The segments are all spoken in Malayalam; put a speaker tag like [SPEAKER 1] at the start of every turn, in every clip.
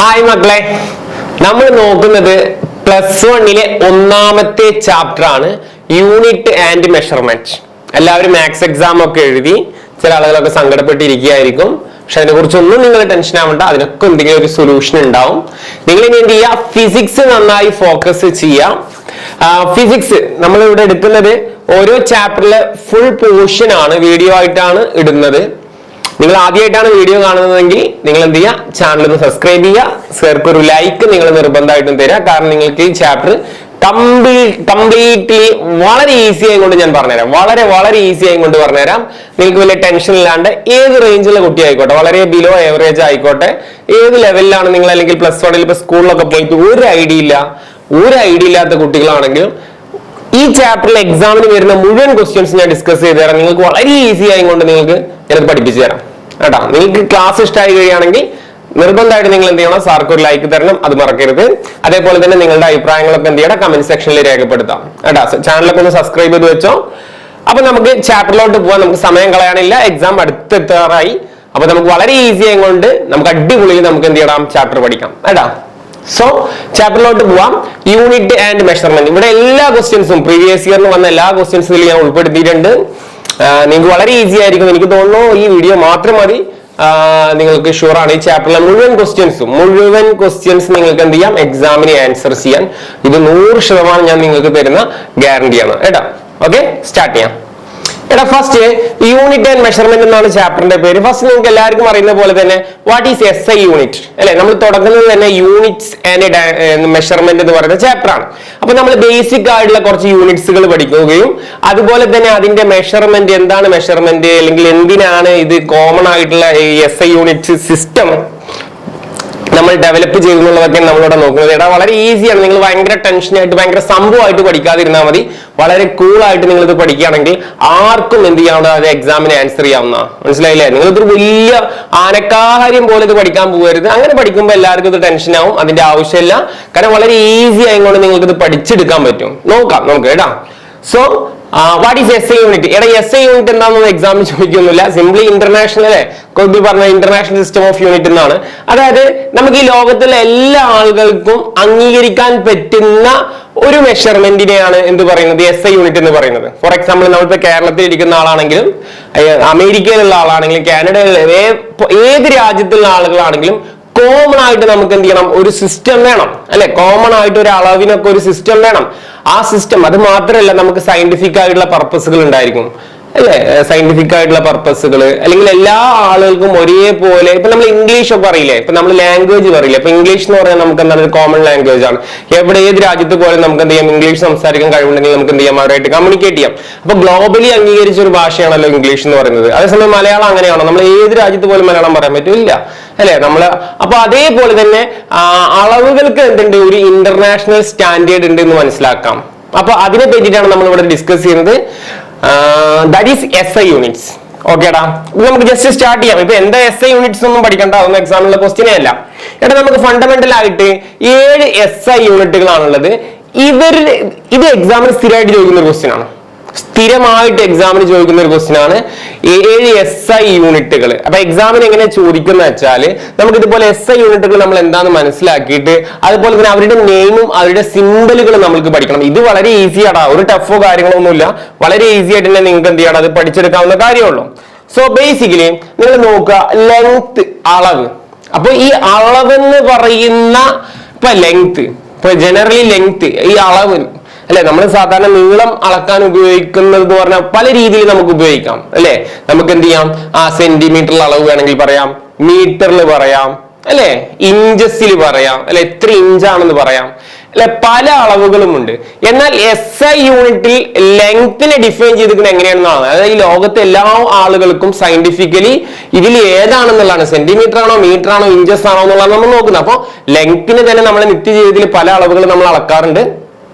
[SPEAKER 1] ഹായ് മക്കളെ, നമ്മൾ നോക്കുന്നത് പ്ലസ് വണ്ണിലെ ഒന്നാമത്തെ ചാപ്റ്റർ ആണ്, യൂണിറ്റ് ആൻഡ് മെഷർമെന്റ്. എല്ലാവരും മാത്സ് എക്സാം ഒക്കെ എഴുതി, ചില ആളുകളൊക്കെ സങ്കടപ്പെട്ടിരിക്കുകയായിരിക്കും. പക്ഷെ അതിനെ കുറിച്ചൊന്നും നിങ്ങൾ ടെൻഷൻ ആവണ്ട, അതിനൊക്കെ എന്തെങ്കിലും ഒരു സൊല്യൂഷൻ ഉണ്ടാവും. നിങ്ങൾ ഇനി എന്ത് ചെയ്യുക, ഫിസിക്സ് നന്നായി ഫോക്കസ് ചെയ്യാം. ഫിസിക്സ് നമ്മൾ ഇവിടെ എടുക്കുന്നത് ഓരോ ചാപ്റ്ററിലെ ഫുൾ പോർഷൻ ആണ്, വീഡിയോ ആയിട്ടാണ് ഇടുന്നത്. നിങ്ങൾ ആദ്യമായിട്ടാണ് വീഡിയോ കാണുന്നതെങ്കിൽ നിങ്ങൾ എന്ത് ചെയ്യുക, ചാനൽ ഒന്ന് സബ്സ്ക്രൈബ് ചെയ്യുക, സർക്ക് ഒരു ലൈക്ക് നിങ്ങൾ നിർബന്ധമായിട്ടും തരിക. കാരണം നിങ്ങൾക്ക് ഈ ചാപ്റ്റർ കംപ്ലീറ്റ്ലി വളരെ ഈസി ആയിക്കൊണ്ട് ഞാൻ പറഞ്ഞുതരാം. വളരെ ഈസി ആയിക്കൊണ്ട് പറഞ്ഞുതരാം. നിങ്ങൾക്ക് വലിയ ടെൻഷൻ ഇല്ലാണ്ട് ഏത് റേഞ്ചിലെ കുട്ടി ആയിക്കോട്ടെ, വളരെ ബിലോ ആവറേജ് ആയിക്കോട്ടെ, ഏത് ലെവലിലാണ് നിങ്ങൾ, അല്ലെങ്കിൽ പ്ലസ് വണ്ണിൽ ഇപ്പൊ സ്കൂളിലൊക്കെ പോയിട്ട് ഒരു ഐഡിയ ഇല്ലാത്ത കുട്ടികളാണെങ്കിലും ഈ ചാപ്റ്ററിൽ എക്സാമിന് വരുന്ന മുഴുവൻ ക്വസ്റ്റ്യൻസ് ഞാൻ ഡിസ്കസ് ചെയ്ത് തരാം. നിങ്ങൾക്ക് വളരെ ഈസി ആയിക്കൊണ്ട് നിങ്ങൾക്ക് ഞാനത് പഠിപ്പിച്ചു തരാം കേട്ടോ. നിങ്ങൾക്ക് ക്ലാസ് ഇഷ്ടമായി കഴിയുകയാണെങ്കിൽ നിർബന്ധമായിട്ട് നിങ്ങൾ എന്ത് ചെയ്യണം, സാർക്ക് ഒരു ലൈക്ക് തരണം, അത് മറക്കരുത്. അതേപോലെ തന്നെ നിങ്ങളുടെ അഭിപ്രായങ്ങളൊക്കെ എന്ത് ചെയ്യണം, കമന്റ് സെക്ഷനിൽ രേഖപ്പെടുത്താം കേട്ടോ. ചാനലൊക്കെ ഒന്ന് സബ്സ്ക്രൈബ് ചെയ്ത് വെച്ചോ. അപ്പൊ നമുക്ക് ചാപ്റ്ററിലോട്ട് പോവാൻ, നമുക്ക് സമയം കളയാനില്ല, എക്സാം അടുത്തെത്താറായി. അപ്പൊ നമുക്ക് വളരെ ഈസി ആയിക്കൊണ്ട് നമുക്ക് അടിപൊളിയിൽ നമുക്ക് എന്ത് ചെയ്യണം, ചാപ്റ്റർ പഠിക്കാം കേട്ടോ. സോ ചാപ്റ്ററിലോട്ട് പോവാം. Unit and measurement. ഇവിടെ എല്ലാ ക്വസ്റ്റ്യൻസും പ്രീവിയസ് ഇയറിന് വന്ന എല്ലാ ക്വസ്റ്റ്യൻസും ഞാൻ ഉൾപ്പെടുത്തിയിട്ടുണ്ട്. നിങ്ങൾക്ക് വളരെ ഈസി ആയിരിക്കും എനിക്ക് തോന്നുന്നു. ഈ വീഡിയോ മാത്രം മതി, നിങ്ങൾക്ക് ഷുവർ ആണ് ഈ ചാപ്റ്ററിലെ മുഴുവൻ ക്വസ്റ്റ്യൻസ് നിങ്ങൾക്ക് എന്ത് ചെയ്യാം, എക്സാമിന് ആൻസർ ചെയ്യാൻ. ഇത് 100% ഞാൻ നിങ്ങൾക്ക് തരുന്ന ഗ്യാരണ്ടിയാണ് കേട്ടോ. ഓക്കെ, സ്റ്റാർട്ട് ചെയ്യാം. എടാ, ഫസ്റ്റ് യൂണിറ്റ് ആൻഡ് മെഷർമെന്റ് എന്നാണ് ചാപ്റ്ററിന്റെ പേര്. ഫസ്റ്റ് നിങ്ങൾക്ക് എല്ലാവർക്കും അറിയുന്ന പോലെ തന്നെ വാട്ട് ഈസ് SI യൂണിറ്റ് അല്ലെ. നമ്മൾ തുടങ്ങുന്നത് തന്നെ യൂണിറ്റ്സ് ആൻഡ് മെഷർമെന്റ് എന്ന് പറയുന്ന ചാപ്റ്റർ ആണ്. അപ്പൊ നമ്മൾ ബേസിക് ആയിട്ടുള്ള കുറച്ച് യൂണിറ്റ്സുകൾ പഠിക്കുകയും അതുപോലെ തന്നെ അതിന്റെ മെഷർമെന്റ്, എന്താണ് മെഷർമെന്റ്, അല്ലെങ്കിൽ എന്തിനാണ് ഇത് കോമൺ ആയിട്ടുള്ള SI യൂണിറ്റ് സിസ്റ്റം നമ്മൾ ഡെവലപ്പ് ചെയ്യുന്നുള്ളതൊക്കെ നമ്മളിവിടെ നോക്കുന്നത്. എടാ, വളരെ ഈസിയാണ്. നിങ്ങൾ ഭയങ്കര ടെൻഷനായിട്ട് ഭയങ്കര സംഭവമായിട്ട് പഠിക്കാതിരുന്നാൽ മതി. വളരെ കൂളായിട്ട് നിങ്ങൾ ഇത് പഠിക്കുകയാണെങ്കിൽ ആർക്കും എന്ത് ചെയ്യാവുന്ന, അത് എക്സാമിന് ആൻസർ ചെയ്യാവുന്ന. മനസ്സിലായില്ലേ? നിങ്ങളിതൊരു വലിയ ആനക്കാര്യം പോലെ ഇത് പഠിക്കാൻ പോകരുത്. അങ്ങനെ പഠിക്കുമ്പോൾ എല്ലാവർക്കും ഇത് ടെൻഷൻ ആവും. അതിന്റെ ആവശ്യമില്ല. കാരണം വളരെ ഈസി ആയിക്കൊണ്ട് നിങ്ങൾക്ക് ഇത് പഠിച്ചെടുക്കാൻ പറ്റും. നോക്കാം നമുക്ക് കേട്ടാ. So what is SI unit? എടാ, SI യൂണിറ്റ് എന്താണെന്ന് എക്സാമിന് ചോദിക്കൊന്നുമില്ല. സിംപ്ലി ഇന്റർനാഷണൽ അല്ലെ, കോബി പറഞ്ഞ ഇന്റർനാഷണൽ സിസ്റ്റം ഓഫ് യൂണിറ്റ് എന്നാണ്. അതായത് നമുക്ക് ഈ ലോകത്തിലെ എല്ലാ ആളുകൾക്കും അംഗീകരിക്കാൻ പറ്റുന്ന ഒരു മെഷർമെന്റിനെയാണ് എന്ത് പറയുന്നത്, SI യൂണിറ്റ് എന്ന് പറയുന്നത്. ഫോർ എക്സാമ്പിൾ, നമ്മളിപ്പോ കേരളത്തിൽ ഇരിക്കുന്ന ആളാണെങ്കിലും, അമേരിക്കയിലുള്ള ആളാണെങ്കിലും, കാനഡയിലുള്ള ഏത് രാജ്യത്തുള്ള ആളുകളാണെങ്കിലും കോമൺ ആയിട്ട് നമുക്ക് എന്ത് ചെയ്യണം, ഒരു സിസ്റ്റം വേണം അല്ലെ. കോമൺ ആയിട്ട് ഒരു അളവിനൊക്കെ ഒരു സിസ്റ്റം വേണം. ആ സിസ്റ്റം അത് മാത്രമല്ല, നമുക്ക് സയന്റിഫിക് ആയിട്ടുള്ള പർപ്പസുകൾ ഉണ്ടായിരിക്കും അല്ലെ. സയന്റിഫിക് ആയിട്ടുള്ള പർപ്പസുകൾ, അല്ലെങ്കിൽ എല്ലാ ആളുകൾക്കും ഒരേപോലെ. ഇപ്പൊ നമ്മൾ ഇംഗ്ലീഷ് ഒക്കെ അറിയില്ലേ, ഇപ്പൊ നമ്മൾ ലാംഗ്വേജ് പറയില്ലേ, ഇപ്പൊ ഇംഗ്ലീഷ് എന്ന് പറഞ്ഞാൽ നമുക്ക് എന്താണ്, ഒരു കോമൺ ലാംഗ്വേജ് ആണ്. എവിടെ ഏത് രാജ്യത്ത് പോലും നമുക്ക് എന്ത് ചെയ്യാം, ഇംഗ്ലീഷ് സംസാരിക്കാൻ കഴിവുണ്ടെങ്കിൽ നമുക്ക് എന്ത് ചെയ്യാം, അവരായിട്ട് കമ്മ്യൂണിക്കേറ്റ് ചെയ്യാം. അപ്പൊ ഗ്ലോബലി അംഗീകരിച്ച ഒരു ഭാഷയാണല്ലോ ഇംഗ്ലീഷ് എന്ന് പറയുന്നത്. അതേസമയം മലയാളം അങ്ങനെയാണോ? നമ്മൾ ഏത് രാജ്യത്ത് പോലും മലയാളം പറയാൻ പറ്റില്ല അല്ലെ നമ്മള്. അപ്പൊ അതേപോലെ തന്നെ അളവുകൾക്ക് എന്തുണ്ട്, ഒരു ഇന്റർനാഷണൽ സ്റ്റാൻഡേർഡ് ഉണ്ട് എന്ന് മനസ്സിലാക്കാം. അപ്പൊ അതിനെ പറ്റിയിട്ടാണ് നമ്മൾ ഇവിടെ ഡിസ്കസ് ചെയ്യുന്നത്. That is SI units. ഓക്കേടാ, നമുക്ക് ജസ്റ്റ് സ്റ്റാർട്ട് ചെയ്യാം. ഇപ്പൊ എന്താ SI യൂണിറ്റ്സ് ഒന്നും പഠിക്കണ്ട, അതൊന്നും എക്സാമിനുള്ള ക്വസ്റ്റ്യനേ അല്ല. എടാ, നമുക്ക് ഫണ്ടമെന്റൽ ആയിട്ട് 7 SI യൂണിറ്റുകളാണുള്ളത്. ഇത് എക്സാമിന് സ്ഥിരമായിട്ട് ചോദിക്കുന്ന ഒരു ക്വസ്റ്റ്യൻ ആണ്. സ്ഥിരമായിട്ട് എക്സാമിന് ചോദിക്കുന്ന ഒരു ക്വസ്റ്റ്യൻ ആണ് 7 SI യൂണിറ്റുകൾ. അപ്പൊ എക്സാമിന് എങ്ങനെ ചോദിക്കുന്ന വെച്ചാൽ, നമുക്ക് ഇതുപോലെ SI യൂണിറ്റുകൾ നമ്മൾ എന്താണെന്ന് മനസ്സിലാക്കിയിട്ട് അതുപോലെ തന്നെ അവരുടെ നെയിമും അവരുടെ സിംബലുകളും നമുക്ക് പഠിക്കണം. ഇത് വളരെ ഈസി ആടാ, ഒരു ടഫോ കാര്യങ്ങളോ ഒന്നുമില്ല. വളരെ ഈസി ആയിട്ട് തന്നെ നിങ്ങൾക്ക് എന്ത് ചെയ്യണം, അത് പഠിച്ചെടുക്കാവുന്ന കാര്യമുള്ളൂ. സോ ബേസിക്കലി നിങ്ങൾ നോക്കുക, ലെങ്ത്, അളവ്. അപ്പൊ ഈ അളവെന്ന് പറയുന്ന ഇപ്പൊ ലെങ്ത്, ഇപ്പൊ ജനറലി ലെങ്ത്, ഈ അളവ് അല്ലെ, നമ്മൾ സാധാരണ നീളം അളക്കാൻ ഉപയോഗിക്കുന്നത് എന്ന് പറഞ്ഞാൽ പല രീതിയിൽ നമുക്ക് ഉപയോഗിക്കാം അല്ലെ. നമുക്ക് എന്ത് ചെയ്യാം, സെന്റിമീറ്ററിൽ അളവ് വേണമെങ്കിൽ പറയാം, മീറ്ററിൽ പറയാം അല്ലെ, ഇഞ്ചസിൽ പറയാം അല്ലെ, എത്ര ഇഞ്ചാണെന്ന് പറയാം അല്ലെ, പല അളവുകളും ഉണ്ട്. എന്നാൽ SI യൂണിറ്റിൽ ലെങ്തിനെ ഡിഫൈൻ ചെയ്തിരിക്കുന്നത് എങ്ങനെയാണെന്നാണ്. അതായത് ഈ ലോകത്തെ എല്ലാ ആളുകൾക്കും സയന്റിഫിക്കലി ഇതിൽ ഏതാണെന്നുള്ളതാണ്, സെന്റിമീറ്റർ ആണോ മീറ്റർ ആണോ ഇഞ്ചസ് ആണോ എന്നുള്ളതാണ് നമ്മൾ നോക്കുന്നത്. അപ്പൊ ലെങ്തിന് തന്നെ നമ്മുടെ നിത്യജീവിതത്തിൽ പല അളവുകൾ നമ്മൾ അളക്കാറുണ്ട്.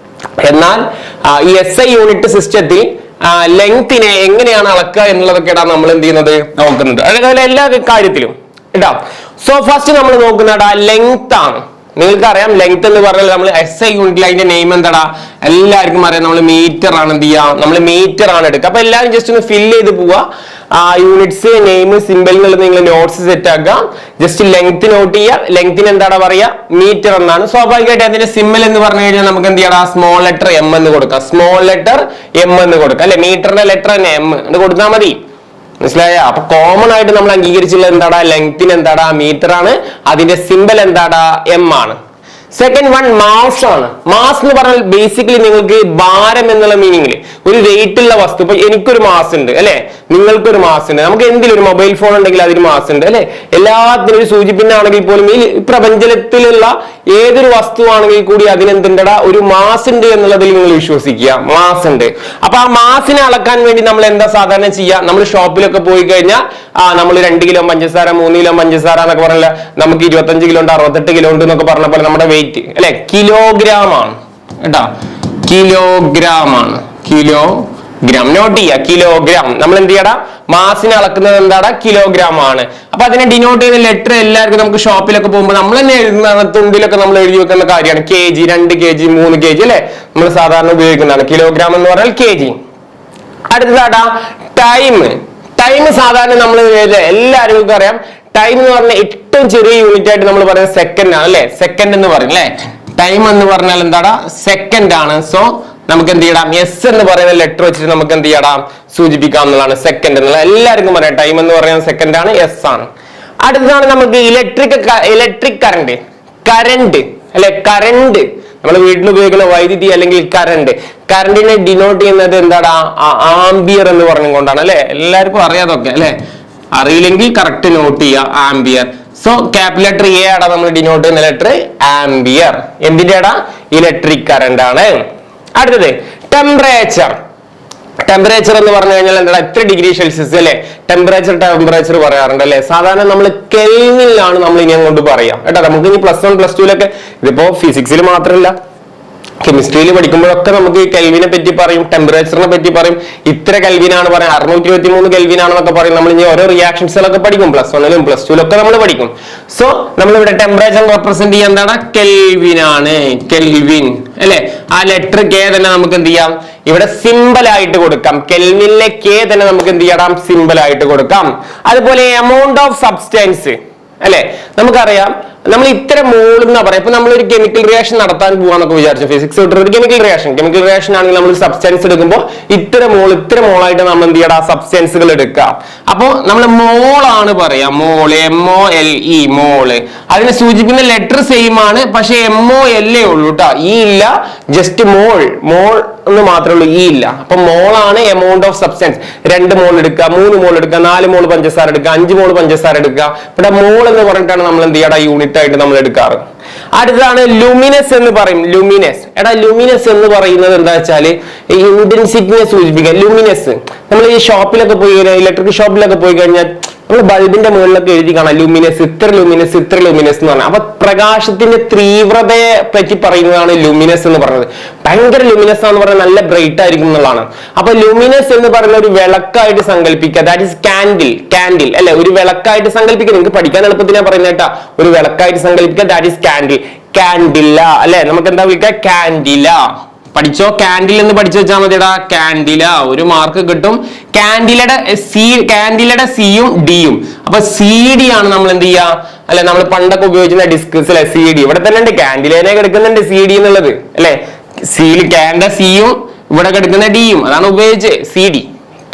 [SPEAKER 1] എന്നാൽ ഈ SI യൂണിറ്റ് സിസ്റ്റത്തിൽ ലെങ്തിനെ എങ്ങനെയാണ് അളക്കുക എന്നുള്ളതൊക്കെയാണ് നമ്മൾ എന്ത് ചെയ്യുന്നത്, നോക്കുന്നത്. അതേപോലെ എല്ലാ കാര്യത്തിലും കേട്ടോ. സോ ഫസ്റ്റ് നമ്മൾ നോക്കുന്നത് ലെങ്ത് ആണ്. നിങ്ങൾക്ക് അറിയാം ലെങ്ത് എന്ന് പറഞ്ഞാൽ നമ്മൾ SI യൂണിറ്റിൽ അതിന്റെ നെയിം എന്താടാ, എല്ലാവർക്കും അറിയാം, നമ്മൾ മീറ്റർ ആണ് എന്ത് ചെയ്യുക, നമ്മൾ മീറ്റർ ആണ് എടുക്കുക. അപ്പൊ എല്ലാവരും ജസ്റ്റ് ഒന്ന് ഫില്ല് ചെയ്ത് പോവുക. യൂണിറ്റ്സ്, നെയിം, സിമ്പിൾ എന്നുള്ളത് നിങ്ങൾ നോട്ട്സ് സെറ്റ് ആക്കുക. ജസ്റ്റ് ലെങ്ത് നോട്ട് ചെയ്യുക. ലെങ്ത്തിന് എന്താണ് പറയുക, മീറ്റർ എന്നാണ്. സ്വാഭാവികമായിട്ട് അതിന്റെ സിമ്പിൾ എന്ന് പറഞ്ഞു കഴിഞ്ഞാൽ നമുക്ക് എന്ത് ചെയ്യണം, സ്മോൾ ലെറ്റർ M എന്ന് കൊടുക്കാം. സ്മോൾ ലെറ്റർ M എന്ന് കൊടുക്കാം അല്ലെ, മീറ്ററിന്റെ ലെറ്റർ തന്നെ M എന്ന് കൊടുത്താൽ മതി. മനസ്സിലായ? അപ്പൊ കോമൺ ആയിട്ട് നമ്മൾ അംഗീകരിച്ചുള്ള എന്താടാ, ലെങ്ത്തിന് എന്താടാ, മീറ്റർ ആണ്. അതിന്റെ സിമ്പിൾ എന്താടാ, M ആണ്. സെക്കൻഡ് വൺ മാസ് ആണ്. മാസ് എന്ന് പറഞ്ഞാൽ ബേസിക്കലി നിങ്ങൾക്ക് ഭാരം എന്നുള്ള മീനിങ്ങിൽ ഒരു വെയിറ്റ് ഉള്ള വസ്തു. ഇപ്പൊ എനിക്കൊരു മാസ് ഉണ്ട് അല്ലെ, നിങ്ങൾക്കൊരു മാസ് ഉണ്ട്, നമുക്ക് എന്തെങ്കിലും ഒരു മൊബൈൽ ഫോൺ ഉണ്ടെങ്കിൽ അതിന് മാസ് ഉണ്ട് അല്ലെ. എല്ലാത്തിനും ഒരു സൂചിപ്പിന്നാണെങ്കിൽ പോലും ഈ പ്രപഞ്ചത്തിലുള്ള ഏതൊരു വസ്തു ആണെങ്കിൽ കൂടി അതിനെന്തുണ്ടടാ, ഒരു മാസ് ഉണ്ട് എന്നുള്ളതിൽ നിങ്ങൾ വിശ്വസിക്കുക. മാസ് ഉണ്ട്. അപ്പൊ ആ മാസിനെ അളക്കാൻ വേണ്ടി നമ്മൾ എന്താ സാധാരണ ചെയ്യുക, നമ്മൾ ഷോപ്പിലൊക്കെ പോയി കഴിഞ്ഞാൽ നമ്മൾ 2 കിലോ പഞ്ചസാര, 3 കിലോ പഞ്ചസാര എന്നൊക്കെ പറഞ്ഞാൽ നമുക്ക് 25 കിലോ ഉണ്ട്, 68 കിലോ ഉണ്ട് എന്നൊക്കെ പറഞ്ഞ പോലെ നമ്മുടെ വെയിറ്റ് അല്ലെ കിലോഗ്രാം ആണ് കേട്ടാ, കിലോഗ്രാം ആണ്. കിലോഗ്രാം നോട്ട് ചെയ്യുക, കിലോഗ്രാം. നമ്മൾ എന്ത് ചെയ്യടാ, മാസിനെ അളക്കുന്നത് എന്താടാ, കിലോഗ്രാം ആണ്. അപ്പൊ അതിനെ ഡിനോട്ട് ചെയ്യുന്ന ലെറ്റർ എല്ലാവർക്കും നമുക്ക് ഷോപ്പിലൊക്കെ പോകുമ്പോൾ നമ്മൾ തന്നെ എഴുതുന്ന തുണ്ടിലൊക്കെ നമ്മൾ എഴുതി വെക്കുന്ന കാര്യമാണ്. kg, 2 kg, 3 kg അല്ലെ, നമ്മൾ സാധാരണ ഉപയോഗിക്കുന്നതാണ്. കിലോഗ്രാം എന്ന് പറഞ്ഞാൽ kg. അടുത്തതാടാ ടൈം. ടൈം സാധാരണ നമ്മൾ എല്ലാവർക്കും അറിയാം, ടൈം എന്ന് പറഞ്ഞാൽ ഏറ്റവും ചെറിയ യൂണിറ്റ് ആയിട്ട് നമ്മൾ പറയുന്നത് സെക്കൻഡ് ആണ് അല്ലെ. സെക്കൻഡ് എന്ന് പറയും അല്ലെ, ടൈം എന്ന് പറഞ്ഞാൽ എന്താടാ, സെക്കൻഡ് ആണ്. സോ നമുക്ക് എന്ത് ചെയ്യണം, S എന്ന് പറയുന്ന ലെറ്റർ വെച്ചിട്ട് നമുക്ക് എന്ത് ചെയ്യണം, സൂചിപ്പിക്കാം എന്നുള്ളതാണ് സെക്കൻഡ് എന്നുള്ള. എല്ലാവർക്കും പറയാം ടൈം എന്ന് പറയുന്നത് സെക്കൻഡ് ആണ്, S ആണ്. അടുത്തതാണ് നമുക്ക് ഇലക്ട്രിക് കറണ്ട്. കറണ്ട് അല്ലെ, കറണ്ട് നമ്മൾ വീട്ടിൽ ഉപയോഗിക്കുന്ന വൈദ്യുതി അല്ലെങ്കിൽ കറണ്ട്. കറണ്ടിനെ ഡിനോട്ട് ചെയ്യുന്നത് എന്താടാ, ആംബിയർ എന്ന് പറഞ്ഞുകൊണ്ടാണ് അല്ലെ. എല്ലാവർക്കും അറിയാതൊക്കെ അല്ലെ, അറിയില്ലെങ്കിൽ കറക്റ്റ് നോട്ട് ചെയ്യുക, ampere. So capital letter A ആടാ നമ്മൾ ഡിനോട്ട് ചെയ്യുന്ന ലെറ്റർ ആംബിയർ. എന്തിന്റെ ആടാ, ഇലക്ട്രിക് കറണ്ട് ആണ്. അടുത്തത് ടെമ്പറേച്ചർ. ടെമ്പറേച്ചർ എന്ന് പറഞ്ഞു കഴിഞ്ഞാൽ എന്താ, എത്ര ഡിഗ്രി സെൽഷ്യസ് അല്ലെ. ടെമ്പറേച്ചർ പറയാറുണ്ട് അല്ലെ. സാധാരണ നമ്മൾ കെൽവിനിലാണ് നമ്മൾ ഇനി അങ്ങോട്ട് പറയാം കേട്ടോ. നമുക്ക് ഇനി +1 +2 ഇതിപ്പോ ഫിസിക്സിൽ മാത്രമല്ല കെമിസ്ട്രിയിൽ പഠിക്കുമ്പോഴൊക്കെ നമുക്ക് കെൽവിനെ പറ്റി പറയും, ടെമ്പറേച്ചറിനെ പറ്റി പറയും. ഇത്ര കെൽവിനാണ് പറയാം, 623 കെൽവിനാണെന്നൊക്കെ പറയും. നമ്മൾ ഇനി ഓരോ റിയാക്ഷൻസുകളൊക്കെ പഠിക്കും, +1ലും +2ലും നമ്മൾ പഠിക്കും. സോ നമ്മളിവിടെ ടെമ്പറേച്ചർ റെപ്രസെന്റ് ചെയ്യാൻ എന്താണ്, കെൽവിനാണ്. കെൽവിൻ അല്ലെ. ആ ലെറ്റർ K തന്നെ നമുക്ക് എന്ത് ചെയ്യാം, ഇവിടെ സിമ്പിൾ ആയിട്ട് കൊടുക്കാം. കെൽവിനിലെ K തന്നെ നമുക്ക് എന്ത് ചെയ്യണം, സിമ്പിൾ ആയിട്ട് കൊടുക്കാം. അതുപോലെ എമൗണ്ട് ഓഫ് സബ്സ്റ്റൻസ് അല്ലെ. നമുക്കറിയാം നമ്മൾ ഇത്ര മോൾ എന്നാ പറയാം. ഇപ്പൊ നമ്മളൊരു കെമിക്കൽ റിയാക്ഷൻ നടത്താൻ പോവാന്നൊക്കെ വിചാരിച്ചു, ഫിസിക്സ് ഒരു കെമിക്കൽ റിയാക്ഷൻ ആണെങ്കിൽ നമ്മൾ സബ്സ്റ്റൻസ് എടുക്കുമ്പോൾ ഇത്ര മോളായിട്ട് നമ്മൾ എന്ത് ചെയ്യണം, സബ്സ്റ്റൻസുകൾ എടുക്കാം. അപ്പൊ നമ്മൾ മോളാണ് പറയാ, മോള് MOLE മോള്. അതിനെ സൂചിപ്പിക്കുന്ന ലെറ്റർ സെയിം ആണ്, പക്ഷെ MOL ഉള്ളൂ കേട്ടോ, E ഇല്ല. ജസ്റ്റ് മോൾ എന്ന് മാത്രമേ ഉള്ളൂ, E ഇല്ല. അപ്പൊ മോളാണ് എമൗണ്ട് ഓഫ് സബ്സ്റ്റൻസ്. 2 മോൾ എടുക്കുക, 3 മോൾ എടുക്കുക, 4 മോൾ പഞ്ചസാര എടുക്കുക, 5 മോൾ പഞ്ചസാര എടുക്കുക. ഇവിടെ മോൾ എന്ന് പറഞ്ഞിട്ടാണ് നമ്മൾ എന്ത് ചെയ്യണം, യൂണിറ്റ് ആയിട്ട് നമ്മൾ എടുക്കാറ്. അടുത്തതാണ് ലുമിനസ് എന്ന് പറയും. ലുമിനസ് ലുമിനസ് എന്ന് പറയുന്നത് എന്താ വെച്ചാല് ഇന്റൻസിറ്റിനെ സൂചിപ്പിക്കുക. ലുമിനസ് നമ്മൾ ഈ ഷോപ്പിലൊക്കെ പോയി, ഇലക്ട്രിക് ഷോപ്പിലൊക്കെ പോയി കഴിഞ്ഞാൽ നമ്മൾ ബൾബിന്റെ മുകളിലൊക്കെ എഴുതി കാണാം ലുമിനസ്, ഇത്ര ലുമിനസ് എന്ന് പറഞ്ഞാൽ. അപ്പൊ പ്രകാശത്തിന്റെ തീവ്രതയെ പറ്റി പറയുന്നതാണ് ലുമിനസ് എന്ന് പറയുന്നത്. ഭയങ്കര ലുമിനസ് എന്ന് പറഞ്ഞാൽ നല്ല ബ്രൈറ്റ് ആയിരിക്കും എന്നുള്ളതാണ്. അപ്പൊ ലുമിനസ് എന്ന് പറയുന്ന ഒരു വിളക്കായിട്ട് സങ്കല്പിക്കുക, ദാറ്റ് ഈസ് കാൻഡിൽ അല്ലെ. ഒരു വിളക്കായിട്ട് സങ്കല്പിക്കുക, നിങ്ങൾക്ക് പഠിക്കാൻ എളുപ്പത്തിനാ പറയുന്നത് കേട്ടാ. ഒരു വിളക്കായിട്ട് സങ്കല്പിക്കുക, ദാറ്റ് ഈസ് കാൻഡില അല്ലെ. നമുക്ക് എന്താ വിളിക്കുക, കാൻഡില. പഠിച്ചോ, കാൻഡിൽ എന്ന് പഠിച്ചു വെച്ചാൽ മതിടാ, കാൻഡില. ഒരു മാർക്ക് കിട്ടും. കാൻഡിലയുടെ സിയും ഡിയും. അപ്പൊ CD ആണ് നമ്മൾ എന്ത് ചെയ്യാ അല്ലെ, നമ്മൾ പണ്ടൊക്കെ ഉപയോഗിക്കുന്ന ഡിസ്കസ് അല്ലെ, CD. ഇവിടെ തന്നെ ഉണ്ട്, കാൻഡിലേനെ കിടക്കുന്നുണ്ട് CD എന്നുള്ളത് അല്ലെ. കാൻഡിന്റെ സിയും ഇവിടെ കിടക്കുന്ന ഡിയും, അതാണ് ഉപയോഗിച്ച് CD,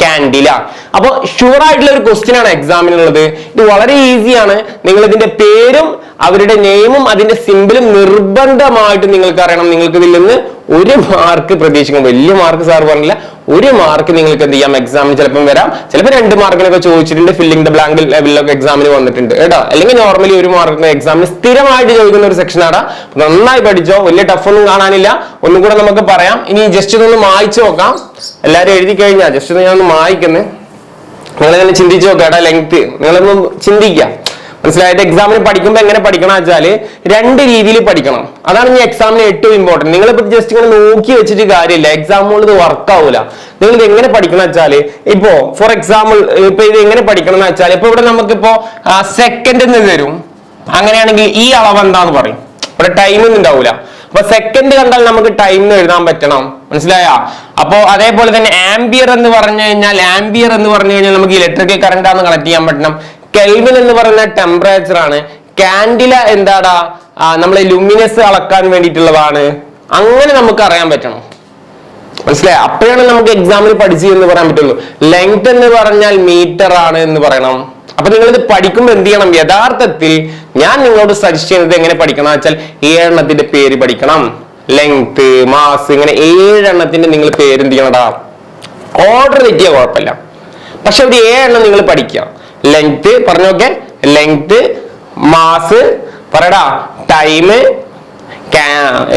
[SPEAKER 1] കാൻഡില. അപ്പൊ ഷുവർ ആയിട്ടുള്ള ഒരു ക്വസ്റ്റ്യൻ ആണ് എക്സാമിനുള്ളത്. ഇത് വളരെ ഈസിയാണ്. നിങ്ങൾ ഇതിന്റെ പേരും അവരുടെ നെയിമും അതിന്റെ സിമ്പിളും നിർബന്ധമായിട്ട് നിങ്ങൾക്ക് അറിയണം. നിങ്ങൾക്ക് ഇതിൽ നിന്ന് 1 മാർക്ക് പ്രതീക്ഷിക്കും. വലിയ മാർക്ക് സാർ പറഞ്ഞില്ല, 1 മാർക്ക് നിങ്ങൾക്ക് എന്ത് ചെയ്യാം, എക്സാമിന് ചിലപ്പം വരാം. ചിലപ്പോൾ 2 മാർക്കിനൊക്കെ ചോദിച്ചിട്ടുണ്ട്, ഫില്ലിംഗ് ദ ബ്ലാങ്ക് ലെവലിലൊക്കെ എക്സാമിന് വന്നിട്ടുണ്ട് കേട്ടോ. അല്ലെങ്കിൽ നോർമലി 1 മാർക്കിന് എക്സാമിന് സ്ഥിരമായിട്ട് ചോദിക്കുന്ന ഒരു സെക്ഷനാണ്. നന്നായി പഠിച്ചോ, വലിയ ടഫ് ഒന്നും കാണാനില്ല. ഒന്നും കൂടെ നമുക്ക് പറയാം. ഇനി ജസ്റ്റ് ഇതൊന്ന് മായ്ച്ചു നോക്കാം. എല്ലാവരും എഴുതി കഴിഞ്ഞാൽ ജസ്റ്റ് ഞാനൊന്ന് മായ്ക്കുന്നു. നിങ്ങളിങ്ങനെ ചിന്തിച്ചു നോക്കാം, ലെങ്ത് നിങ്ങളൊന്ന് ചിന്തിക്കാം. മനസ്സിലായത്? എക്സാമിന് പഠിക്കുമ്പോൾ എങ്ങനെ പഠിക്കണം വെച്ചാല് 2 രീതിയിൽ പഠിക്കണം. അതാണ് ഈ എക്സാമിന് ഏറ്റവും ഇമ്പോർട്ടന്റ്. നിങ്ങളിപ്പോ ജസ്റ്റ് ഇങ്ങനെ നോക്കി വെച്ചിട്ട് കാര്യമില്ല, എക്സാമുകൾ ഇത് വർക്ക് ആവൂല. നിങ്ങൾ ഇത് എങ്ങനെ പഠിക്കണം വെച്ചാല്, ഇപ്പോ ഫോർ എക്സാമ്പിൾ ഇപ്പൊ ഇത് എങ്ങനെ പഠിക്കണം എന്ന് വെച്ചാൽ, ഇപ്പൊ ഇവിടെ നമുക്കിപ്പോ സെക്കൻഡ് എന്ന് തരും. അങ്ങനെയാണെങ്കിൽ ഈ അളവ് എന്താന്ന് പറയും, ഇവിടെ ടൈം ഒന്നും ഉണ്ടാവില്ല. അപ്പൊ സെക്കൻഡ് കണ്ടാൽ നമുക്ക് ടൈം എഴുതാൻ പറ്റണം, മനസ്സിലായ? അപ്പോ അതേപോലെ തന്നെ ആംബിയർ എന്ന് പറഞ്ഞു കഴിഞ്ഞാൽ നമുക്ക് ഇലക്ട്രിക്കൽ കറന്റ് ആണ് കണക്ട് ചെയ്യാൻ പറ്റണം. കെൽവിൻ എന്ന് പറയുന്ന ടെമ്പറേച്ചർ ആണ്. കാൻഡില എന്താടാ, നമ്മളെ ലുമിനസ് അളക്കാൻ വേണ്ടിയിട്ടുള്ളതാണ്. അങ്ങനെ നമുക്ക് അറിയാൻ പറ്റണം, മനസ്സിലായി? അപ്പോഴാണ് നമുക്ക് എക്സാമിൽ പഠിച്ചു എന്ന് പറയാൻ പറ്റുള്ളൂ. ലെങ്ത് എന്ന് പറഞ്ഞാൽ മീറ്റർ ആണ് എന്ന് പറയണം. അപ്പൊ നിങ്ങൾ ഇത് പഠിക്കുമ്പോൾ എന്ത് ചെയ്യണം? യഥാർത്ഥത്തിൽ ഞാൻ നിങ്ങളോട് സജസ്റ്റ് ചെയ്യുന്നത് എങ്ങനെ പഠിക്കണം വെച്ചാൽ 7 എണ്ണത്തിന്റെ പേര് പഠിക്കണം. ലെങ്ത്, മാസ്, ഇങ്ങനെ 7 എണ്ണത്തിന്റെ നിങ്ങൾ പേര് എന്ത് ചെയ്യണടാ? ഓർഡർ തെറ്റിയ കുഴപ്പമില്ല, പക്ഷെ ഒരു 7 എണ്ണം നിങ്ങൾ പഠിക്കുക. ലെങ്ത് പറഞ്ഞോക്കെ, ലെങ്ത്, മാസ് പറയടാ, ടൈം,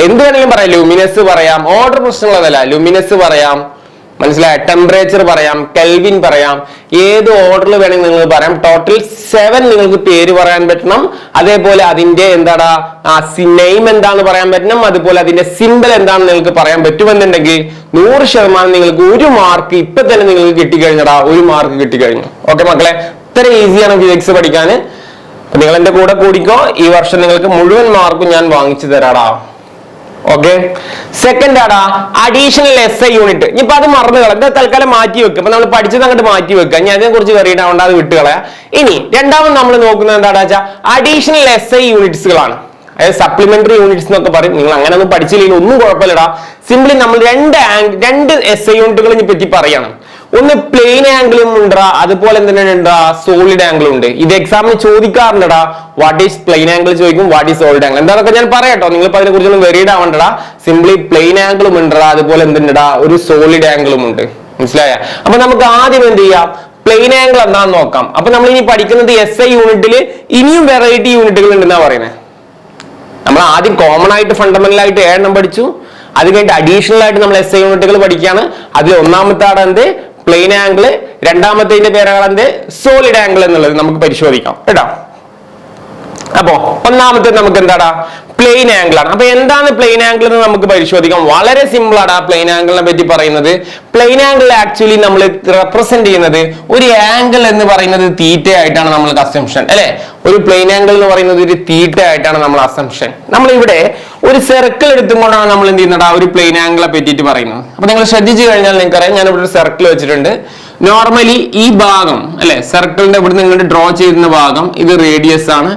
[SPEAKER 1] എന്ത് വേണമെങ്കിലും പറയാം, ലൂമിനസ് പറയാം, ഓർഡർ പ്രശ്നമുള്ളതല്ല. ലൂമിനസ് പറയാം, മനസ്സിലായ? ടെമ്പറേച്ചർ പറയാം, കെൽവിൻ പറയാം, ഏത് ഓർഡറിൽ വേണമെങ്കിൽ നിങ്ങൾ പറയാം. ടോട്ടൽ 7 നിങ്ങൾക്ക് പേര് പറയാൻ പറ്റണം. അതേപോലെ അതിന്റെ എന്താടാ നെയിം എന്താണെന്ന് പറയാൻ പറ്റണം. അതുപോലെ അതിന്റെ സിമ്പിൾ എന്താണെന്ന് നിങ്ങൾക്ക് പറയാൻ പറ്റുമെന്നുണ്ടെങ്കിൽ 100% നിങ്ങൾക്ക് 1 മാർക്ക് ഇപ്പൊ തന്നെ നിങ്ങൾക്ക് കിട്ടിക്കഴിഞ്ഞടാ. 1 മാർക്ക് കിട്ടിക്കഴിഞ്ഞു. ഓക്കെ മക്കളെ, ഇത്ര ഈസിയാണ് ഫിസിക്സ് പഠിക്കാൻ. നിങ്ങൾ എന്റെ കൂടെ കൂടിക്കോ. ഈ വർഷം നിങ്ങൾക്ക് മുഴുവൻ മാർക്കും ഞാൻ വാങ്ങിച്ചു തരാടാ. ഓക്കെ, സെക്കൻഡ് ആടാ അഡീഷണൽ SI യൂണിറ്റ്. ഇനിയിപ്പോ അത് മറന്നു കളയാം, എന്താ തൽക്കാലം മാറ്റി വെക്കുക. അപ്പൊ നമ്മൾ പഠിച്ചത് അങ്ങോട്ട് മാറ്റി വെക്കുക. ഞാൻ അതിനെ കുറിച്ച് കറിയിട്ടാവണ്ട, അത് വിട്ടുകളയാ. ഇനി രണ്ടാമത് നമ്മൾ നോക്കുന്നത് എന്താണെന്ന് വെച്ചാൽ അഡീഷണൽ SI യൂണിറ്റ്സുകളാണ്. അതായത് സപ്ലിമെന്ററി യൂണിറ്റ്സ് എന്നൊക്കെ പറയും. നിങ്ങൾ അങ്ങനെ ഒന്നും പഠിച്ചില്ലെങ്കിൽ ഒന്നും കുഴപ്പമില്ലടാ. സിംപ്ലി നമ്മൾ രണ്ട് SI യൂണിറ്റുകളെ പറ്റി പറയണം. ഒന്ന് പ്ലെയിൻ ആംഗിളും ഉണ്ടാ, അതുപോലെ എന്തിനാ സോളിഡ് ആംഗിളും ഉണ്ട്. ഇത് എക്സാമിന് ചോദിക്കാറുണ്ടടാ. വാട്ട് ഈസ് പ്ലെയിൻ ആംഗിൾ ചോദിക്കും, വാട്ട് ഈസ് സോളിഡ് ആംഗിൾ എന്താണെന്നൊക്കെ ഞാൻ പറയാട്ടോ. നിങ്ങൾ അതിനെ കുറിച്ചൊന്നും വെറീഡ് ആവണ്ടടാ. സിംപ്ലി പ്ലെയിൻ ആംഗിളും ഉണ്ടാ, അതുപോലെ എന്തുണ്ടാ ഒരു സോളിഡ് ആംഗിളും ഉണ്ട്, മനസ്സിലായ? അപ്പൊ നമുക്ക് ആദ്യം എന്ത് ചെയ്യാം, പ്ലെയിൻ ആംഗിൾ എന്താണെന്ന് നോക്കാം. അപ്പൊ നമ്മൾ ഇനി പഠിക്കുന്നത് SI യൂണിറ്റിൽ ഇനിയും വെറൈറ്റി യൂണിറ്റുകൾ ഉണ്ടെന്നാ പറയുന്നത്. നമ്മൾ ആദ്യം കോമൺ ആയിട്ട് ഫണ്ടമെന്റൽ ആയിട്ട് 7 എണ്ണം പഠിച്ചു. അത് കഴിഞ്ഞിട്ട് അഡീഷണൽ ആയിട്ട് നമ്മൾ SI യൂണിറ്റുകൾ പഠിക്കുകയാണ്. അതിൽ ഒന്നാമത്തെ ആടെ എന്ത് പ്ലെയിൻ ആംഗിൾ, രണ്ടാമത്തെ പേരാണ് എന്ത് സോളിഡ് ആംഗിൾ എന്നുള്ളത് നമുക്ക് പരിശോധിക്കാം കേട്ടോ. അപ്പോ ഒന്നാമത്തെ നമുക്ക് എന്താടാ പ്ലെയിൻ ആംഗിൾ ആണ്. അപ്പൊ എന്താണ് പ്ലെയിൻ ആംഗിൾ എന്ന് നമുക്ക് പരിശോധിക്കാം. വളരെ സിമ്പിൾ ആണ് പ്ലെയിൻ ആംഗിളിനെ പറ്റി പറയുന്നത്. പ്ലെയിൻ ആംഗിൾ ആക്ച്വലി നമ്മൾ റെപ്രസെന്റ് ചെയ്യുന്നത് ഒരു ആംഗിൾ എന്ന് പറയുന്നത് തീറ്റ ആയിട്ടാണ് നമ്മൾക്ക് അസംഷൻ, അല്ലെ? ഒരു പ്ലെയിൻ ആംഗിൾ എന്ന് പറയുന്നത് ഒരു തീറ്റ ആയിട്ടാണ് നമ്മൾ അസംഷൻ. നമ്മൾ ഇവിടെ ഒരു സർക്കിൾ എടുത്തുകൊണ്ടാണ് നമ്മൾ എന്ത് ചെയ്യുന്നത് ഒരു പ്ലെയിൻ ആംഗിളെ പറ്റിയിട്ട് പറയുന്നത്. അപ്പൊ നിങ്ങൾ ശ്രദ്ധിച്ചു കഴിഞ്ഞാൽ നിങ്ങൾക്കറിയാം, ഞാൻ ഇവിടെ ഒരു സർക്കിൾ വെച്ചിട്ടുണ്ട്. നോർമലി ഈ ഭാഗം അല്ലെ സർക്കിളിന്റെ ഇവിടെ നിങ്ങൾ ഡ്രോ ചെയ്യുന്ന ഭാഗം ഇത് റേഡിയസ് ആണ്,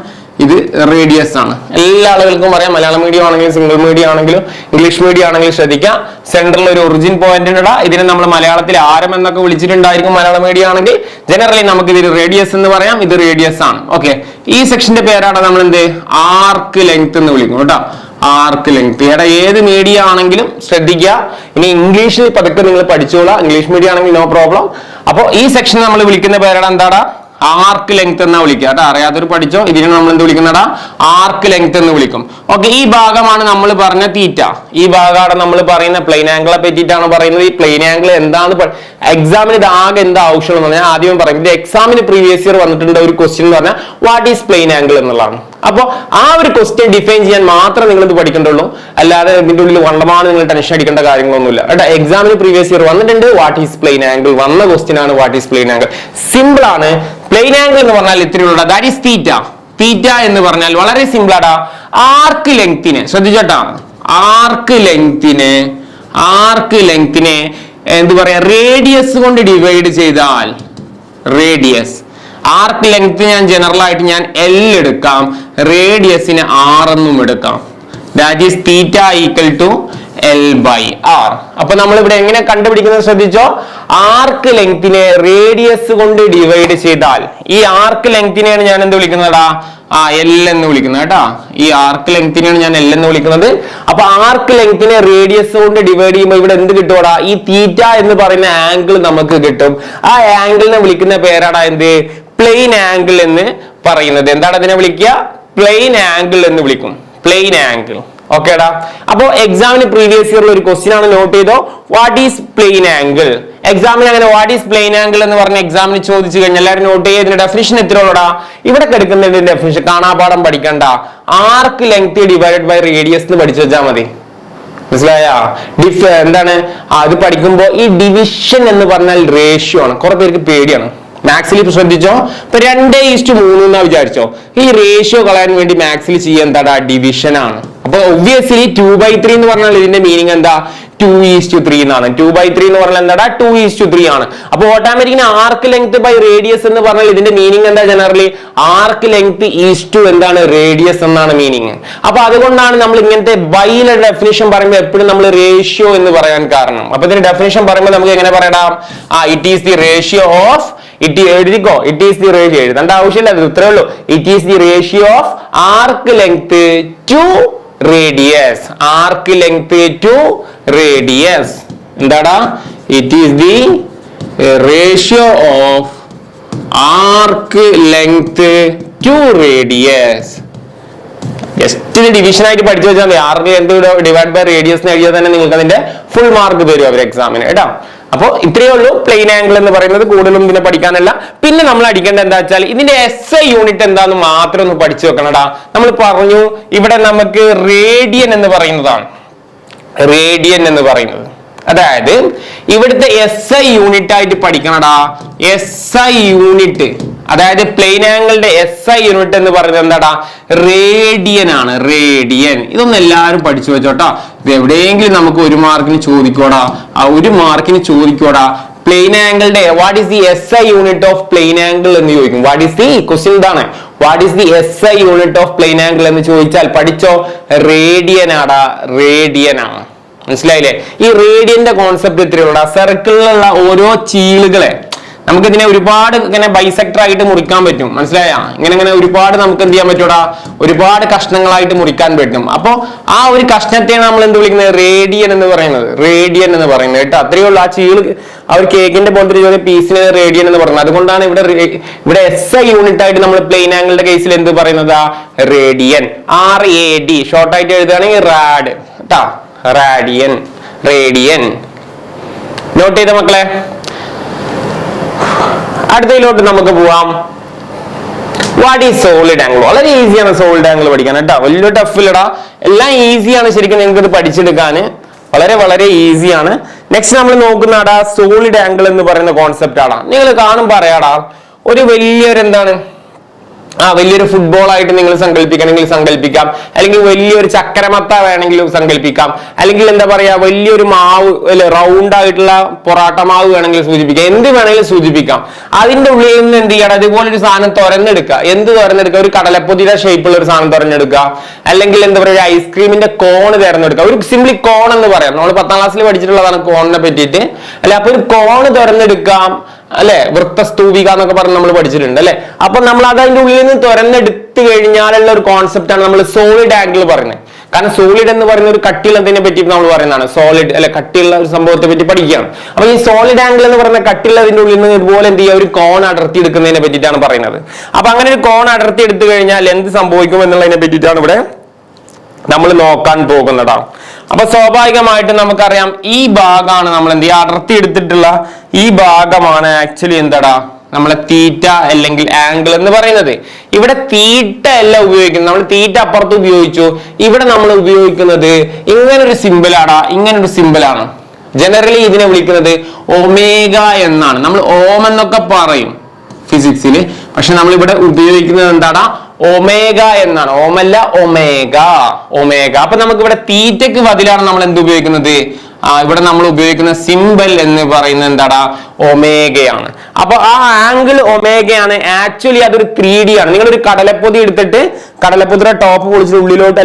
[SPEAKER 1] ഇത് റേഡിയസ് ആണ്. എല്ലാ ആളുകൾക്കും അറിയാം. മലയാളം മീഡിയം ആണെങ്കിലും സിംഗിൾ മീഡിയം ആണെങ്കിലും ഇംഗ്ലീഷ് മീഡിയം ആണെങ്കിലും ശ്രദ്ധിക്കാം. സെന്ററിൽ ഒരു ഒറിജിൻ പോയിന്റ് ഇടാം. ഇതിനെ നമ്മൾ മലയാളത്തിൽ ആരം എന്നൊക്കെ വിളിച്ചിട്ടുണ്ടായിരിക്കും. മലയാളം മീഡിയം ആണെങ്കിൽ ജനറലി നമുക്ക് ഇത് റേഡിയസ് എന്ന് പറയാം. ഇത് റേഡിയസ് ആണ്. ഓക്കെ, ഈ സെക്ഷന്റെ പേരാണ് നമ്മൾ എന്ത് ആർക്ക് ലെങ്ത് എന്ന് വിളിക്കും കേട്ടോ. ആർക്ക് ലെങ്ത് എടാ ഏത് മീഡിയ ആണെങ്കിലും ശ്രദ്ധിക്കുക. ഇനി ഇംഗ്ലീഷിൽ പതുക്കെ നിങ്ങൾ പഠിച്ചോളാം. ഇംഗ്ലീഷ് മീഡിയം ആണെങ്കിൽ നോ പ്രോബ്ലം. അപ്പൊ ഈ സെക്ഷൻ നമ്മൾ വിളിക്കുന്ന പേരാണ് എന്താടാ ആർക്ക് ലെങ്ത് എന്നാ വിളിക്കുക കേട്ടോ. അറിയാത്തൊരു പഠിച്ചോ. ഇതിനെ നമ്മൾ എന്ത് വിളിക്കുന്നടാ ആർക്ക് ലെങ്ത് എന്ന് വിളിക്കും. ഓക്കെ, ഈ ഭാഗമാണ് നമ്മൾ പറഞ്ഞ തീറ്റ. ഈ ഭാഗമാണ് നമ്മൾ പറയുന്ന പ്ലെയിൻ ആംഗിളെ പറ്റിയിട്ടാണ് പറയുന്നത്. ഈ പ്ലെയിൻ ആംഗിൾ എന്താണ് എക്സാമിന് ഇത് ആകെ എന്താ ആവശ്യമുള്ള ഞാൻ ആദ്യം പറയും. ഇത് എക്സാമിന് പ്രീവിയസ് ഇയർ വന്നിട്ടുണ്ട് ഒരു ക്വസ്റ്റ്യൻ എന്ന് പറഞ്ഞാൽ വാട്ട് ഈസ് പ്ലെയിൻ ആംഗിൾ എന്നുള്ളതാണ്. അപ്പൊ ആ ഒരു ക്വസ്റ്റ്യൻ ഡിഫൈൻ ചെയ്യാൻ മാത്രം നിങ്ങൾ ഇത് പഠിക്കേണ്ടുള്ളൂ. അല്ലാതെ ഇതിന്റെ ഉള്ളിൽ വണ്ടമാണ് നിങ്ങൾ ടെൻഷൻ അടിക്കേണ്ട കാര്യങ്ങളൊന്നുമില്ല കേട്ടോ. എക്സാമിന് പ്രീവിയസ് ഇയർ വന്നിട്ടുണ്ട് വാട്ട് ഈസ് പ്ലെയിൻ ആംഗിൾ, വന്ന ക്വസ്റ്റ്യൻ ആണ് what is plane angle. Simple ആണ്. പ്ലെയിൻ ആംഗിൾ എന്ന് പറഞ്ഞാൽ ഇത്രയുള്ള ദാറ്റ് ഈസ് തീറ്റ. തീറ്റ എന്ന് പറഞ്ഞാൽ വളരെ സിമ്പിൾ ആടാ. ആർക്ക് ലെങ്തിനെ ശ്രദ്ധിച്ചോട്ടാ, ആർക്ക് ലെങ്തിനെ എന്ത് പറയാ റേഡിയസ് കൊണ്ട് ഡിവൈഡ് ചെയ്താൽ റേഡിയസ്. ആർക്ക് ലെങ്ത് ഞാൻ ജനറൽ ആയിട്ട് ഞാൻ L എടുക്കാം, റേഡിയസിന് R എന്നും എടുക്കാം. That is theta equal to L/R. അപ്പൊ നമ്മൾ ഇവിടെ എങ്ങനെ കണ്ടുപിടിക്കുന്നത് ശ്രദ്ധിച്ചോ. ആർക്ക് ലെങ്തിനെ റേഡിയസ് കൊണ്ട് ഡിവൈഡ് ചെയ്താൽ ഈ ആർക്ക് ലെങ്തിനെയാണ് ഞാൻ എന്ത് വിളിക്കുന്നതാ L എന്ന് വിളിക്കുന്നത് കേട്ടാ. ഈ ആർക്ക് ലെങ്തിനെയാണ് ഞാൻ L എന്ന് വിളിക്കുന്നത്. അപ്പൊ ആർക്ക് ലെങ്തിനെ റേഡിയസ് കൊണ്ട് ഡിവൈഡ് ചെയ്യുമ്പോൾ ഇവിടെ എന്ത് കിട്ടുവാടാ ഈ തീറ്റ എന്ന് പറയുന്ന ആംഗിൾ നമുക്ക് കിട്ടും. ആ ആംഗിളിനെ വിളിക്കുന്ന പേരാടാ എന്ത് പ്ലെയിൻ ആംഗിൾ എന്ന് പറയുന്നത്. എന്താണ് അതിനെ വിളിക്കുക പ്ലെയിൻ ആംഗിൾ എന്ന് വിളിക്കും. Plane angle. ഓക്കേടാ. അപ്പോ എക്സാമിന് പ്രീവിയസ് ഇയറിൽ ഒരു ക്വസ്റ്റ്യൻ ആണ്, നോട്ട് ചെയ്തോ. What is plane angle? എക്സാമിന് അങ്ങനെ വാട്ട് ഈസ് പ്ലെയിൻ ആംഗിൾ എന്ന് പറഞ്ഞ എക്സാമിന് ചോദിച്ചു കഴിഞ്ഞാൽ എല്ലാവരും നോട്ട് ചെയ്ത് ഇതിന്റെ ഡെഫിനിഷൻ എത്രയുള്ളടാ ഇവിടെ കിടക്കുന്നതിന്റെ ഡെഫിനിഷൻ കാണാപാഠം പഠിക്കണ്ട. Arc length divided by radius എന്ന് പഠിച്ചു വെച്ചാൽ മതി. മനസ്സിലായ? എന്താണ് അത് പഠിക്കുമ്പോൾ ഈ ഡിവിഷൻ എന്ന് പറഞ്ഞാൽ റേഷ്യോ ആണ്. കുറെ പേർക്ക് പേടിയാണ്. മാത്സിൽ ഇപ്പൊ ശ്രദ്ധിച്ചോ. ഇപ്പൊ 2:3 എന്നാ വിചാരിച്ചോ. ഈ റേഷ്യോ കളയാൻ വേണ്ടി മാത്സിൽ ചെയ്യാൻ എന്താടാ ഡിവിഷൻ ആണ്. അപ്പൊ ഒബ്വിയസ്ലി 2/3 എന്ന് പറഞ്ഞാൽ ഇതിന്റെ മീനിങ് എന്താ? 2:3 എന്നാണ്. 2/3 എന്ന് പറഞ്ഞാൽ എന്താ? 2:3 ആണ്. അപ്പൊ ഓട്ടോമാറ്റിക്കിന് ആർക്ക് ലെങ്ത് ബൈ റേഡിയസ് എന്ന് പറഞ്ഞാൽ ഇതിന്റെ മീനിങ് എന്താ? Generally arc length is to എന്താണ്? റേഡിയസ് എന്നാണ് മീനിങ്. അപ്പൊ അതുകൊണ്ടാണ് നമ്മൾ ഇങ്ങനത്തെ ബൈയുടെ ഡെഫിനിഷൻ പറയുമ്പോൾ എപ്പോഴും നമ്മൾ റേഷ്യോ എന്ന് പറയാൻ കാരണം. അപ്പൊ ഇതിന്റെ ഡെഫിനിഷൻ പറയുമ്പോൾ നമുക്ക് എങ്ങനെ പറയണം? It is the ratio of, എഴുതിക്കോ, ഇറ്റ് ഈസ് ദി റേഷ്യോ, എഴുതേണ്ട ആവശ്യമില്ല, അത് ഇത്രേ ഉള്ളൂ. It is the ratio of arc length to radius. Arc length to radius എന്താടാ? It is the ratio of arc length to radius. Just division ആയിട്ട് പഠിച്ചു വെച്ചാൽ മതി. Arc length divide by radius എഴുതിയാൽ തന്നെ നിങ്ങൾക്ക് അതിന്റെ ഫുൾ മാർക്ക് തരും അവർ എക്സാമിന് കേട്ടോ. അപ്പൊ ഇത്രയേ ഉള്ളൂ പ്ലെയിൻ ആംഗിൾ എന്ന് പറയുന്നത്. കൂടുതലും ഇതിനെ പഠിക്കാനല്ല. പിന്നെ നമ്മൾ അടിക്കേണ്ട എന്താ വെച്ചാൽ ഇതിന്റെ SI യൂണിറ്റ് എന്താന്ന് മാത്രം ഒന്ന് പഠിച്ചു വെക്കണടാ. നമ്മൾ പറഞ്ഞു ഇവിടെ നമുക്ക് റേഡിയൻ എന്ന് പറയുന്നതാണ്. റേഡിയൻ എന്ന് പറയുന്നത് അതായത് ഇവിടുത്തെ SI യൂണിറ്റ് ആയിട്ട് പഠിക്കണടാ. SI യൂണിറ്റ് അതായത് പ്ലെയിൻ ആംഗിളിന്റെ SI യൂണിറ്റ് എന്ന് പറയുന്നത് എന്താടാ? റേഡിയൻ ആണ്. റേഡിയൻ. ഇതൊന്നും എല്ലാവരും പഠിച്ചു വെച്ചോട്ടോ. ഇത് എവിടെയെങ്കിലും നമുക്ക് 1 മാർക്കിന് ചോദിക്കോടാ. ആ 1 മാർക്കിന് ചോദിക്കോടാ. പ്ലെയിൻ ആംഗിളിന്റെ what is the SI unit of plane angle എന്ന് ചോദിക്കും. വാട്ട് ഈസ് ദി ക്വസ്റ്റ്യൻ ഇതാണ്. What is the SI unit of plane angle എന്ന് ചോദിച്ചാൽ പഠിച്ചോ, റേഡിയൻ ആടാ. റേഡിയൻ ആണ്. മനസ്സിലായില്ലേ? ഈ റേഡിയന്റെ കോൺസെപ്റ്റ് ഇത്രയുള്ള സർക്കിളിലുള്ള ഓരോ ചീളുകളെ നമുക്കിതിനെ ഒരുപാട് ഇങ്ങനെ ബൈസെക്ടർ ആയിട്ട് മുറിക്കാൻ പറ്റും. മനസ്സിലായ? ഇങ്ങനെ ഒരുപാട് നമുക്ക് എന്ത് ചെയ്യാൻ പറ്റൂടാ? ഒരുപാട് കഷ്ണങ്ങളായിട്ട് മുറിക്കാൻ പറ്റും. അപ്പൊ ആ ഒരു കഷ്ണത്തെയാണ് നമ്മൾ എന്ത് വിളിക്കുന്നത്? റേഡിയൻ എന്ന് പറയുന്നത്. റേഡിയൻ എന്ന് പറയുന്നത് കേട്ടോ. അത്രയേ ഉള്ളൂ. ആ ചീള് ആ ഒരു കേക്കിന്റെ പോലത്തെ ഒരു പീസിന് റേഡിയൻ എന്ന് പറയുന്നത്. അതുകൊണ്ടാണ് ഇവിടെ SI യൂണിറ്റ് ആയിട്ട് നമ്മൾ പ്ലെയിൻ ആംഗിളിന്റെ കേസിൽ എന്ത് പറയുന്നത്? റേഡിയൻ. RAD ഷോർട്ട് ആയിട്ട് എഴുതുകയാണെങ്കിൽ റാഡ് കേട്ടാ. Radian, radian. നോട്ട് ചെയ്ത മക്കളെ. അടുത്തതിലോട്ട് നമുക്ക് പോവാം. What is solid angle? വളരെ ഈസിയാണ് സോളിഡ് ആംഗിൾ പഠിക്കാൻ കേട്ടോ. വലിയ ടഫ് ഇല്ലടാ. എല്ലാം ഈസിയാണ് ശരിക്കും നിങ്ങൾക്ക് ഇത് പഠിച്ചെടുക്കാൻ. വളരെ വളരെ ഈസിയാണ്. നെക്സ്റ്റ് നമ്മൾ നോക്കുന്നതാടാ സോളിഡ് ആംഗിൾ എന്ന് പറയുന്ന കോൺസെപ്റ്റ് ആടാ. നിങ്ങൾ കാണുമ്പോൾ അറിയാടാ ഒരു വലിയൊരു എന്താണ് വലിയൊരു ഫുട്ബോൾ ആയിട്ട് നിങ്ങൾ സങ്കല്പിക്കണമെങ്കിൽ സങ്കല്പിക്കാം. അല്ലെങ്കിൽ വലിയൊരു ചക്കരമത്ത വേണമെങ്കിലും സങ്കല്പിക്കാം. അല്ലെങ്കിൽ എന്താ പറയാ വലിയൊരു മാവ് അല്ലെ റൗണ്ട് ആയിട്ടുള്ള പൊറാട്ട മാവ് വേണമെങ്കിൽ സൂചിപ്പിക്കാം. എന്ത് വേണമെങ്കിലും സൂചിപ്പിക്കാം. അതിന്റെ ഉള്ളിൽ നിന്ന് എന്ത് ചെയ്യണം? അതുപോലെ ഒരു സാധനം തുറന്നെടുക്കുക. എന്ത് തുറന്നെടുക്കുക? ഒരു കടലപ്പൊതിയുടെ ഷേപ്പുള്ള ഒരു സാധനം തുറന്നെടുക്കുക. അല്ലെങ്കിൽ എന്താ പറയുക ഐസ്ക്രീമിന്റെ കോൺ തുറന്നെടുക്കുക. ഒരു സിംപ്ലി കോൺ എന്ന് പറയാം. നമ്മൾ 10ാം ക്ലാസ്സിൽ പഠിച്ചിട്ടുള്ളതാണ് കോണിനെ പറ്റിയിട്ട് അല്ലെ. അപ്പൊ ഒരു കോൺ തുറന്നെടുക്കാം അല്ലെ. വൃത്തസ്തൂപിക എന്നൊക്കെ പറഞ്ഞ് നമ്മൾ പഠിച്ചിട്ടുണ്ട് അല്ലെ. അപ്പൊ നമ്മൾ അത് അതിന്റെ ഉള്ളിൽ നിന്ന് തുറന്നെടുത്ത് കഴിഞ്ഞാലുള്ള ഒരു കോൺസെപ്റ്റ് ആണ് നമ്മൾ സോളിഡ് ആംഗിൾ പറയുന്നത്. കാരണം സോളിഡ് എന്ന് പറയുന്ന ഒരു കട്ടിയുള്ളതിനെ പറ്റി നമ്മൾ പറയുന്നതാണ്. സോളിഡ് അല്ലെ, കട്ടിയുള്ള ഒരു സംഭവത്തെ പറ്റി പഠിക്കുകയാണ്. അപ്പൊ ഈ സോളിഡ് ആംഗിൾ എന്ന് പറയുന്ന കട്ടിയുള്ളതിന്റെ ഉള്ളിൽ നിന്ന് ഇതുപോലെ എന്ത് ചെയ്യുക? ഒരു കോൺ അടർത്തി എടുക്കുന്നതിനെ പറ്റിയിട്ടാണ് പറയുന്നത്. അപ്പൊ അങ്ങനെ ഒരു കോൺ അടർത്തി എടുത്തു കഴിഞ്ഞാൽ എന്ത് സംഭവിക്കും എന്നുള്ളതിനെ പറ്റിയിട്ടാണ് ഇവിടെ നമ്മൾ നോക്കാൻ പോകുന്നതാണ്. അപ്പൊ സ്വാഭാവികമായിട്ട് നമുക്കറിയാം ഈ ഭാഗമാണ് നമ്മൾ എന്ത് ചെയ്യുക? അടർത്തി എടുത്തിട്ടുള്ള ഈ ഭാഗമാണ് ആക്ച്വലി എന്താടാ നമ്മളെ തീറ്റ അല്ലെങ്കിൽ ആംഗിൾ എന്ന് പറയുന്നത്. ഇവിടെ തീറ്റ അല്ല ഉപയോഗിക്കുന്നത്. നമ്മൾ തീറ്റ അപ്പുറത്ത് ഉപയോഗിച്ചു. ഇവിടെ നമ്മൾ ഉപയോഗിക്കുന്നത് ഇങ്ങനൊരു സിമ്പിളാടാ. ഇങ്ങനൊരു സിമ്പിളാണ്. ജനറലി ഇതിനെ വിളിക്കുന്നത് ഒമേഗ എന്നാണ്. നമ്മൾ ഓം എന്നൊക്കെ പറയും ഫിസിക്സിൽ. പക്ഷെ നമ്മൾ ഇവിടെ ഉപയോഗിക്കുന്നത് എന്താടാ? ഒമേഗ എന്നാണ്. ഓമല്ല, ഒമേഗ. ഒമേഗ. അപ്പൊ നമുക്ക് ഇവിടെ തീറ്റയ്ക്ക് ബദലാണ് നമ്മൾ എന്ത് ഉപയോഗിക്കുന്നത്? ഇവിടെ നമ്മൾ ഉപയോഗിക്കുന്ന സിമ്പൽ എന്ന് പറയുന്നത് എന്താടാ? ഒമേഗയാണ്. അപ്പൊ ആ ആംഗിൾ ഒമേഗയാണ്. ആക്ച്വലി അതൊരു 3D ആണ്. നിങ്ങളൊരു കടലപ്പൊതി എടുത്തിട്ട് കടലപ്പൊതിയുടെ ടോപ്പ് പൊളിച്ചിട്ട് ഉള്ളിലോട്ട്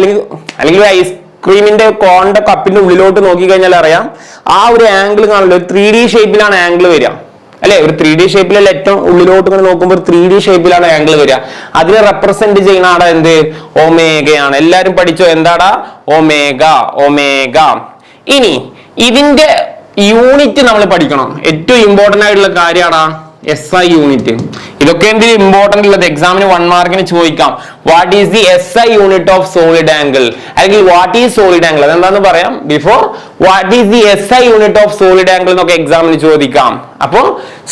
[SPEAKER 1] അല്ലെങ്കിൽ ഐസ്ക്രീമിന്റെ കോണിന്റെ കപ്പിന്റെ ഉള്ളിലോട്ട് നോക്കി കഴിഞ്ഞാൽ അറിയാം ആ ഒരു ആംഗിൾ കാണില്ല. 3D ഷേപ്പിലാണ് ആംഗിൾ വരിക അല്ലെ. ഒരു 3D ഷേപ്പിലല്ല, ഏറ്റവും ഉള്ളിലോട്ട് ഇങ്ങനെ നോക്കുമ്പോൾ 3D ഷേപ്പിലാണ് ആംഗിൾ വരിക. അതിനെ റെപ്രസെന്റ് ചെയ്യുന്ന ആടാ എന്ത്? ഒമേഗയാണ്. എല്ലാരും പഠിച്ചോ എന്താടാ? ഒമേഗ. ഒമേഗ. ഇനി ഇതിന്റെ യൂണിറ്റ് നമ്മൾ പഠിക്കണം. ഏറ്റവും ഇമ്പോർട്ടന്റ് ആയിട്ടുള്ള കാര്യമാടാ SI യൂണിറ്റ്. ഇതൊക്കെ എന്തിന് ഇമ്പോർട്ടന്റ് ഉള്ളത്? എക്സാമിന് 1 മാർക്കിന് ചോദിക്കാം. What is the SI unit of solid angle അല്ലെങ്കിൽ വാട്ട് ഈസ് സോളിഡ് ആംഗിൾ അതെന്താന്ന് പറയാം before. What is the SI unit of solid angle എന്നൊക്കെ എക്സാമിന് ചോദിക്കാം. അപ്പൊ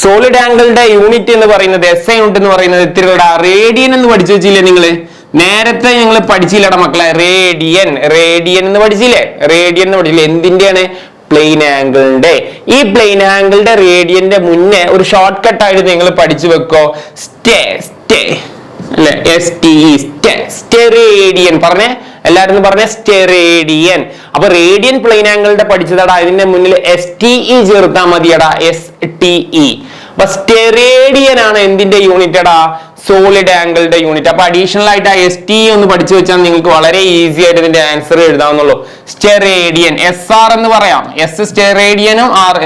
[SPEAKER 1] സോളിഡ് ആംഗിളിന്റെ യൂണിറ്റ് എന്ന് പറയുന്നത് SI യൂണിറ്റ് എന്ന് പറയുന്നത് ഇത്തിരിയുടെ റേഡിയൻ എന്ന് പഠിച്ചു വെച്ചില്ലേ നിങ്ങള്? നേരത്തെ ഞങ്ങൾ പഠിച്ചില്ലടാ മക്കളെ. റേഡിയൻ. റേഡിയൻ എന്ന് പഠിച്ചില്ലേ? റേഡിയൻ എന്ന് പഠിച്ചില്ലേ? എന്തിന്റെയാണ്? പ്ലെയിൻ ആംഗിളിന്റെ. ഈ പ്ലെയിൻ ആംഗിളിന്റെ റേഡിയന്റെ മുന്നേ ഒരു ഷോർട്ട് കട്ട് ആയിട്ട് നിങ്ങൾ പഠിച്ചു വെക്കോ. സ്റ്റേ അല്ലെ? സ്റ്റെറേഡിയൻ പറഞ്ഞേ, എല്ലാരും പറഞ്ഞ സ്റ്റെറേഡിയൻ. അപ്പൊ റേഡിയൻ പ്ലെയിൻ ആംഗിളിന്റെ പഠിച്ചതാടാ, ഇതിന്റെ മുന്നിൽ STE ചേർത്താ മതിയടാ, STE. അപ്പൊ സ്റ്റെറേഡിയൻ ആണ് എന്തിന്റെ യൂണിറ്റ് എടാ? സോളിഡ് ആംഗിളിന്റെ യൂണിറ്റ്. അപ്പൊ അഡീഷണൽ ആയിട്ട് ആ STE ഒന്ന് പഠിച്ചു വെച്ചാൽ നിങ്ങൾക്ക് വളരെ ഈസി ആയിട്ട് ഇതിന്റെ ആൻസർ എഴുതാവുന്നുള്ളൂ. സ്റ്റെറേഡിയൻ SR എന്ന് പറയാം. S സ്റ്റെറേഡിയനും R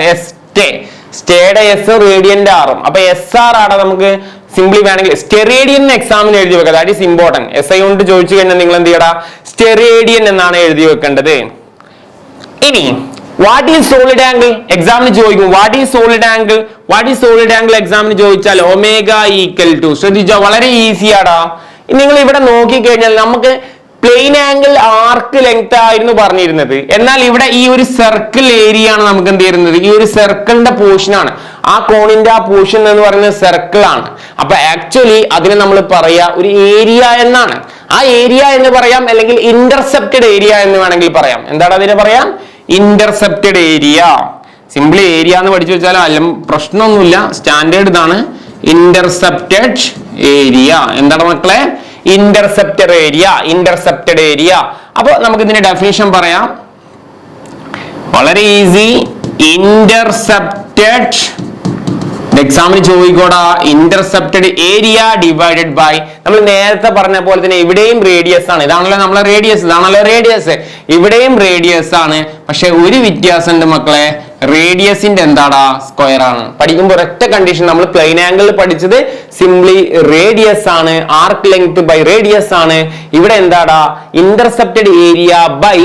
[SPEAKER 1] സ്റ്റേയുടെ S റേഡിയന്റെ ആറും. അപ്പൊ SR ആണ് നമുക്ക് സിംപ്ലി വേണമെങ്കിൽ സ്റ്റെറേഡിയൻ എക്സാമിന് എഴുതി വെക്കുക. That is important. SI കൊണ്ട് ചോദിച്ചു കഴിഞ്ഞാൽ നിങ്ങൾ എന്ത് ചെയ്യടാ? സ്റ്റെറേഡിയൻ എന്നാണ് എഴുതി വെക്കേണ്ടത്. ഇനി വാട്ട് ഈസ് സോളിഡ് ആംഗിൾ എക്സാമിന് ചോദിക്കും. What is solid angle? What is solid angle എക്സാമിന് ചോദിച്ചാൽ ഒമേഗ ഈക്വൽ ടു, ശ്രദ്ധിച്ചോ, വളരെ ഈസിയാടാ. നിങ്ങൾ ഇവിടെ നോക്കിക്കഴിഞ്ഞാൽ നമുക്ക് പ്ലെയിൻ ആംഗിൾ ആർക്ക് ലെങ്ത് ആയിരുന്നു പറഞ്ഞിരുന്നത്. എന്നാൽ ഇവിടെ ഈ ഒരു സർക്കിൾ ഏരിയ ആണ് നമുക്ക് എന്ത് ചെയ്യുന്നത്? ഈ ഒരു സർക്കിളിന്റെ പോർഷൻ ആണ്. ആ കോണിന്റെ ആ പോർഷൻ എന്ന് പറയുന്നത് സർക്കിൾ ആണ്. അപ്പൊ ആക്ച്വലി അതിനെ നമ്മൾ പറയാ ഒരു ഏരിയ എന്നാണ്. ആ ഏരിയ എന്ന് പറയാം, അല്ലെങ്കിൽ ഇന്റർസെപ്റ്റഡ് ഏരിയ എന്ന് വേണമെങ്കിൽ പറയാം. എന്താണ് അതിനെ പറയാം? Intercepted area. സിംപ്ലി ഏരിയ എന്ന് പഠിച്ചു വെച്ചാലും അല്ല, പ്രശ്നമൊന്നുമില്ല, സ്റ്റാൻഡേർഡ് ഇതാണ്. ഇന്റർസെപ്റ്റഡ് ഏരിയ എന്താണ് മക്കളെ? Intercepted area, intercepted area. അപ്പൊ നമുക്ക് ഇതിന്റെ ഡെഫിനിഷൻ പറയാം. വളരെ ഈസി. ഇന്റർസെപ്റ്റഡ് എക്സാമിന് ചോദിക്കോടാ, ഇന്റർസെപ്റ്റഡ് ഏരിയ ഡിവൈഡഡ് ബൈ, നമ്മൾ നേരത്തെ പറഞ്ഞ പോലെ തന്നെ ഇവിടെയും റേഡിയസ് ആണ്. ഇതാണല്ലോ നമ്മളെ റേഡിയസ്, ഇതാണല്ലോ റേഡിയസ്. ഇവിടെയും റേഡിയസ് ആണ്. പക്ഷെ ഒരു വ്യത്യാസം ഉണ്ട് മക്കളെ, റേഡിയസിന്റെ എന്താടാ? സ്ക്വയർ ആണ്. പഠിക്കുമ്പോൾ ഒരൊറ്റ കണ്ടീഷൻ, നമ്മൾ പ്ലെയിൻ ആംഗിൾ പഠിച്ചത് സിംപ്ലി റേഡിയസ് ആണ്, ആർക്ക് ലെങ്ത് ബൈ റേഡിയസ് ആണ്. ഇവിടെ എന്താടാ? ഇന്റർസെപ്റ്റഡ് ഏരിയ ബൈ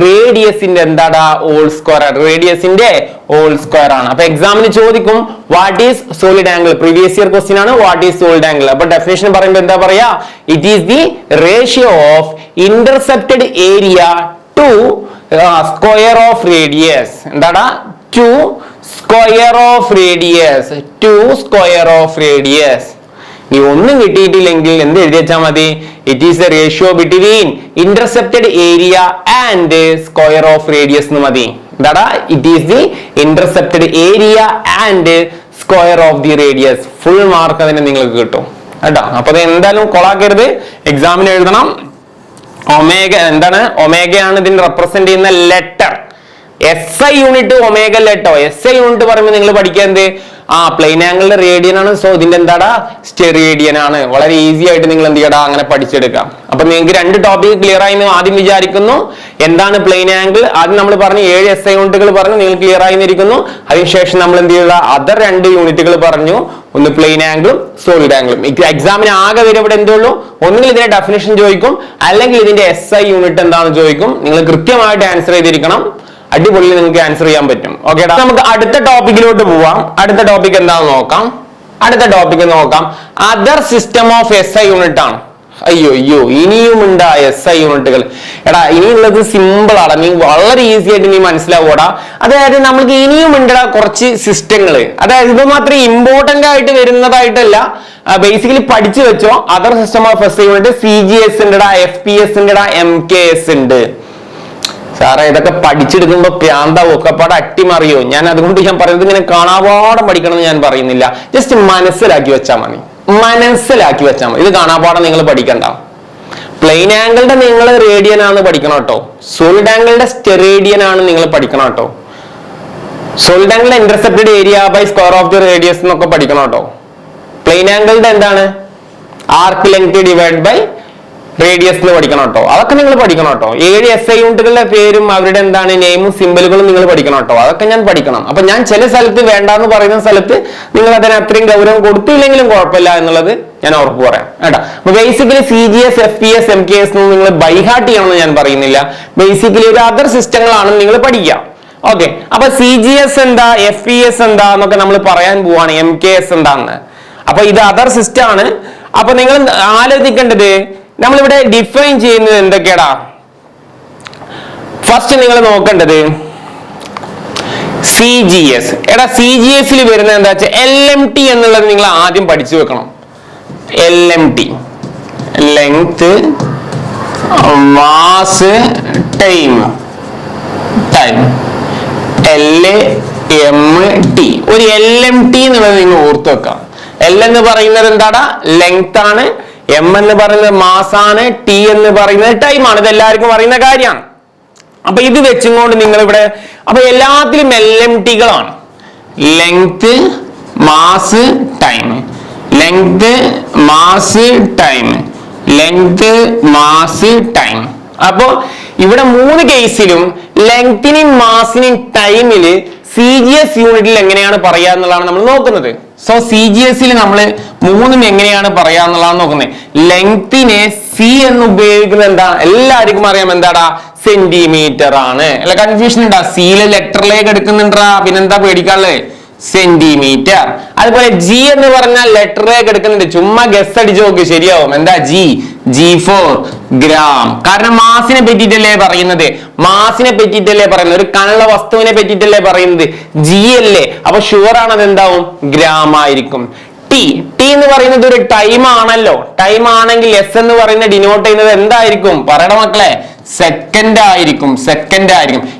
[SPEAKER 1] റേഡിയസിന്റെ എന്താടാ? Whole square. റേഡിയസിന്റെ ഓൾ സ്ക്വയർ ആണ്. അപ്പൊ എക്സാമിന് ചോദിക്കും what is solid angle. Previous year question ആണ് വാട്ട് ഈസ് സോളിഡ് ആംഗിൾ. അപ്പൊ ഡെഫിനേഷൻ പറയുമ്പോൾ എന്താ പറയാ? It is the ratio of intercepted area to square of radius. എന്താടാ? To square of radius. To square of radius. ഈ ഒന്നും കിട്ടിയിട്ടില്ലെങ്കിൽ എന്ത് എഴുതി വെച്ചാൽ മതി? It is a ratio between intercepted area and square of radius എന്ന് മതി. എന്താടാ? It is the intercepted area and square of the radius. Full mark അതിന് നിങ്ങൾക്ക് കിട്ടും കേട്ടോ. അപ്പൊ അത് എന്തായാലും കൊളാക്കരുത്, എക്സാമിന് എഴുതണം. ഒമേഗ എന്താണ്? ഒമേഗയാണ് ഇതിന് റെപ്രസെന്റ് ചെയ്യുന്ന ലെറ്റർ. SI യൂണിറ്റ് ഒമേഗ ലെട്ടോ. SI യൂണിറ്റ് പറയുമ്പോൾ നിങ്ങൾ പഠിക്കുക എന്ത്? പ്ലെയിൻ ആംഗിളിന്റെ റേഡിയൻ ആണ്. സോ ഇതിന്റെ എന്താടാ? സ്റ്റെറേഡിയൻ ആണ്. വളരെ ഈസി ആയിട്ട് നിങ്ങൾ എന്ത് ചെയ്യടാ? അങ്ങനെ പഠിച്ചെടുക്കാം. അപ്പൊ നിങ്ങൾക്ക് രണ്ട് ടോപ്പിക് ക്ലിയർ ആയി എന്ന് ആദ്യം വിചാരിക്കുന്നു. എന്താണ് പ്ലെയിൻ ആംഗിൾ? ആദ്യം നമ്മൾ പറഞ്ഞു 7 SI യൂണിറ്റുകൾ പറഞ്ഞു, നിങ്ങൾ ക്ലിയർ ആയിരിക്കുന്നു. അതിനുശേഷം നമ്മൾ എന്ത് ചെയ്യുക? അതർ 2 യൂണിറ്റുകൾ പറഞ്ഞു. ഒന്ന് പ്ലെയിൻ ആംഗിളും സോളിഡ് ആംഗിളും. എക്സാമിന് ആകെ വരെ ഇവിടെ എന്തുള്ളൂ? ഒന്നുകിൽ ഇതിന്റെ ഡെഫിനേഷൻ ചോദിക്കും, അല്ലെങ്കിൽ ഇതിന്റെ SI യൂണിറ്റ് എന്താണെന്ന് ചോദിക്കും. നിങ്ങൾ കൃത്യമായിട്ട് ആൻസർ ചെയ്തിരിക്കണം. അടിപൊളി, നിങ്ങൾക്ക് ആൻസർ ചെയ്യാൻ പറ്റും. ഓക്കെ, നമുക്ക് അടുത്ത ടോപ്പിക്കിലോട്ട് പോവാം. അടുത്ത ടോപ്പിക് എന്താണെന്ന് നോക്കാം. അടുത്ത ടോപ്പിക് നോക്കാം. Other system of SI unit ആണ്. അയ്യോ ഇനിയും ഉണ്ടാ SI യൂണിറ്റുകൾ. എടാ ഇനിയുള്ളത് സിമ്പിൾ ആണ്, നീ വളരെ ഈസി ആയിട്ട് നീ മനസ്സിലാവൂടാ. അതായത് നമ്മൾക്ക് ഇനിയും ഉണ്ടാ കുറച്ച് സിസ്റ്റങ്ങൾ. അതായത് ഇത് മാത്രം ഇമ്പോർട്ടന്റ് ആയിട്ട് വരുന്നതായിട്ടല്ല, ബേസിക്കലി പഠിച്ചു വെച്ചോ. Other system of SI unit CGS ഉണ്ടടാ, FPS ഉണ്ടടാ, MKS ഉണ്ട്. സാറേ ഇതൊക്കെ പഠിച്ചെടുക്കുമ്പോ പ്രാന്താവും, ഒക്കെപ്പാടെ അട്ടിമറിയോ. ഞാൻ അതുകൊണ്ട് ഞാൻ പറയുന്നത് ഇങ്ങനെ കാണാപാഠം പഠിക്കണം എന്ന് ഞാൻ പറയുന്നില്ല. ജസ്റ്റ് മനസ്സിലാക്കി വെച്ചാൽ മതി, മനസ്സിലാക്കി വെച്ചാൽ മതി. ഇത് കാണാപാഠം നിങ്ങൾ പഠിക്കണ്ട. പ്ലെയിൻ ആംഗിളിന്റെ നിങ്ങൾ റേഡിയൻ ആണ് പഠിക്കണം കേട്ടോ. സോളിഡ് ആംഗിളിന്റെ സ്റ്റെറേഡിയൻ ആണ് നിങ്ങൾ പഠിക്കണം കേട്ടോ. സോളിഡ് ആംഗിളിന്റെ intercepted area by square of the radius എന്നൊക്കെ പഠിക്കണം കേട്ടോ. പ്ലെയിൻ ആംഗിളിന്റെ എന്താണ്? Arc length divide by radius എന്ന് പഠിക്കണം കേട്ടോ. അതൊക്കെ നിങ്ങൾ പഠിക്കണം കേട്ടോ. 7 SI യൂണിറ്റുകളുടെ പേരും അവരുടെ എന്താണ് നെയിമും സിമ്പിളുകളും നിങ്ങൾ പഠിക്കണം കേട്ടോ. അതൊക്കെ ഞാൻ പഠിക്കണം. അപ്പൊ ഞാൻ ചില സ്ഥലത്ത് വേണ്ടാന്ന് പറയുന്ന സ്ഥലത്ത് നിങ്ങൾ അതിന് അത്രയും ഗൗരവം കൊടുത്തില്ലെങ്കിലും കുഴപ്പമില്ല എന്നുള്ളത് ഞാൻ ഉറപ്പ് പറയാം കേട്ടോ. അപ്പൊ ബേസിക്കലി CGS, FPS, MKS നിങ്ങൾ ബൈഹാർട്ട് ചെയ്യണമെന്ന് ഞാൻ പറയുന്നില്ല. ബേസിക്കലി ഒരു അതർ സിസ്റ്റങ്ങളാണെന്ന് നിങ്ങൾ പഠിക്കുക. ഓക്കെ, അപ്പൊ CGS എന്താ, FPS എന്താ എന്നൊക്കെ നമ്മൾ പറയാൻ പോവാണ്. MKS എന്താന്ന്. അപ്പൊ ഇത് അതർ സിസ്റ്റം ആണ്. അപ്പൊ നിങ്ങൾ ആലോചിക്കേണ്ടത് നമ്മളിവിടെ ഡിഫൈൻ ചെയ്യുന്നത് എന്തൊക്കെയാടാ? ഫസ്റ്റ് നിങ്ങൾ നോക്കേണ്ടത് CGS. എടാ CGS വരുന്ന എന്താ വെച്ചാൽ LMT എന്നുള്ളത് നിങ്ങൾ ആദ്യം പഠിച്ചു വെക്കണം. LMT length, mass, time. LMT. ഒരു LMT എന്നുള്ളത് നിങ്ങൾ ഓർത്ത് വെക്കാം. L എന്ന് പറയുന്നത് എന്താടാ? ലെങ്ത് ആണ്. എം എന്ന് പറയുന്നത് മാസാണ്, ടി എന്ന് പറയുന്നത് ടൈമാണ്. ഇത് എല്ലാവർക്കും അറിയുന്ന കാര്യമാണ്. അപ്പൊ ഇത് വെച്ചുകൊണ്ട് നിങ്ങൾ ഇവിടെ അപ്പൊ എല്ലാത്തിലും LMTകളാണ്. Length, mass, time, length, mass, time, length, mass, time. അപ്പോ ഇവിടെ 3 കേസിലും ലെങ്തിനും മാസിനും ടൈമില് CGS യൂണിറ്റിൽ എങ്ങനെയാണ് പറയാ എന്നുള്ളതാണ് നമ്മൾ നോക്കുന്നത്. സോ CGSൽ നമ്മൾ 3ഉം എങ്ങനെയാണ് പറയാ എന്നുള്ളതാണ് നോക്കുന്നത്. ലെങ്തിനെ സി എന്ന് ഉപയോഗിക്കുന്നത് എന്താ, എല്ലാവർക്കും അറിയാം, എന്താടാ, സെന്റിമീറ്റർ ആണ്. അല്ല, കൺഫ്യൂഷൻ ഉണ്ടാ, സിയിലെ ലെറ്ററിലേക്ക് എടുക്കുന്നുണ്ടാ, പിന്നെന്താ പേടിക്കാനുള്ളത്, സെന്റിമീറ്റർ. അതുപോലെ ജി എന്ന് പറഞ്ഞാൽ ലെറ്ററിലേക്ക് എടുക്കുന്നുണ്ട്, ചുമ്മാ ഗസ് അടിച്ചു നോക്ക്, ശരിയാവും. എന്താ G for ഗ്രാം. കാരണം മാസിനെ പറ്റിയിട്ടല്ലേ പറയുന്നത്, മാസിനെ പറ്റിയിട്ടല്ലേ പറയുന്നത്, ഒരു കനുള്ള വസ്തുവിനെ പറ്റിയിട്ടല്ലേ പറയുന്നത്, ജി അല്ലേ. അപ്പൊ ഷുവർ ആണ് അത് എന്താവും, ഗ്രാം ആയിരിക്കും. ടി എന്ന് പറയുന്നത് ഒരു ടൈം ആണല്ലോ. ടൈം ആണെങ്കിൽ എസ് എന്ന് പറയുന്നത് ഡിനോട്ട് ചെയ്യുന്നത് എന്തായിരിക്കും, പറയണ മക്കളെ, സെക്കൻഡ് ആയിരിക്കും.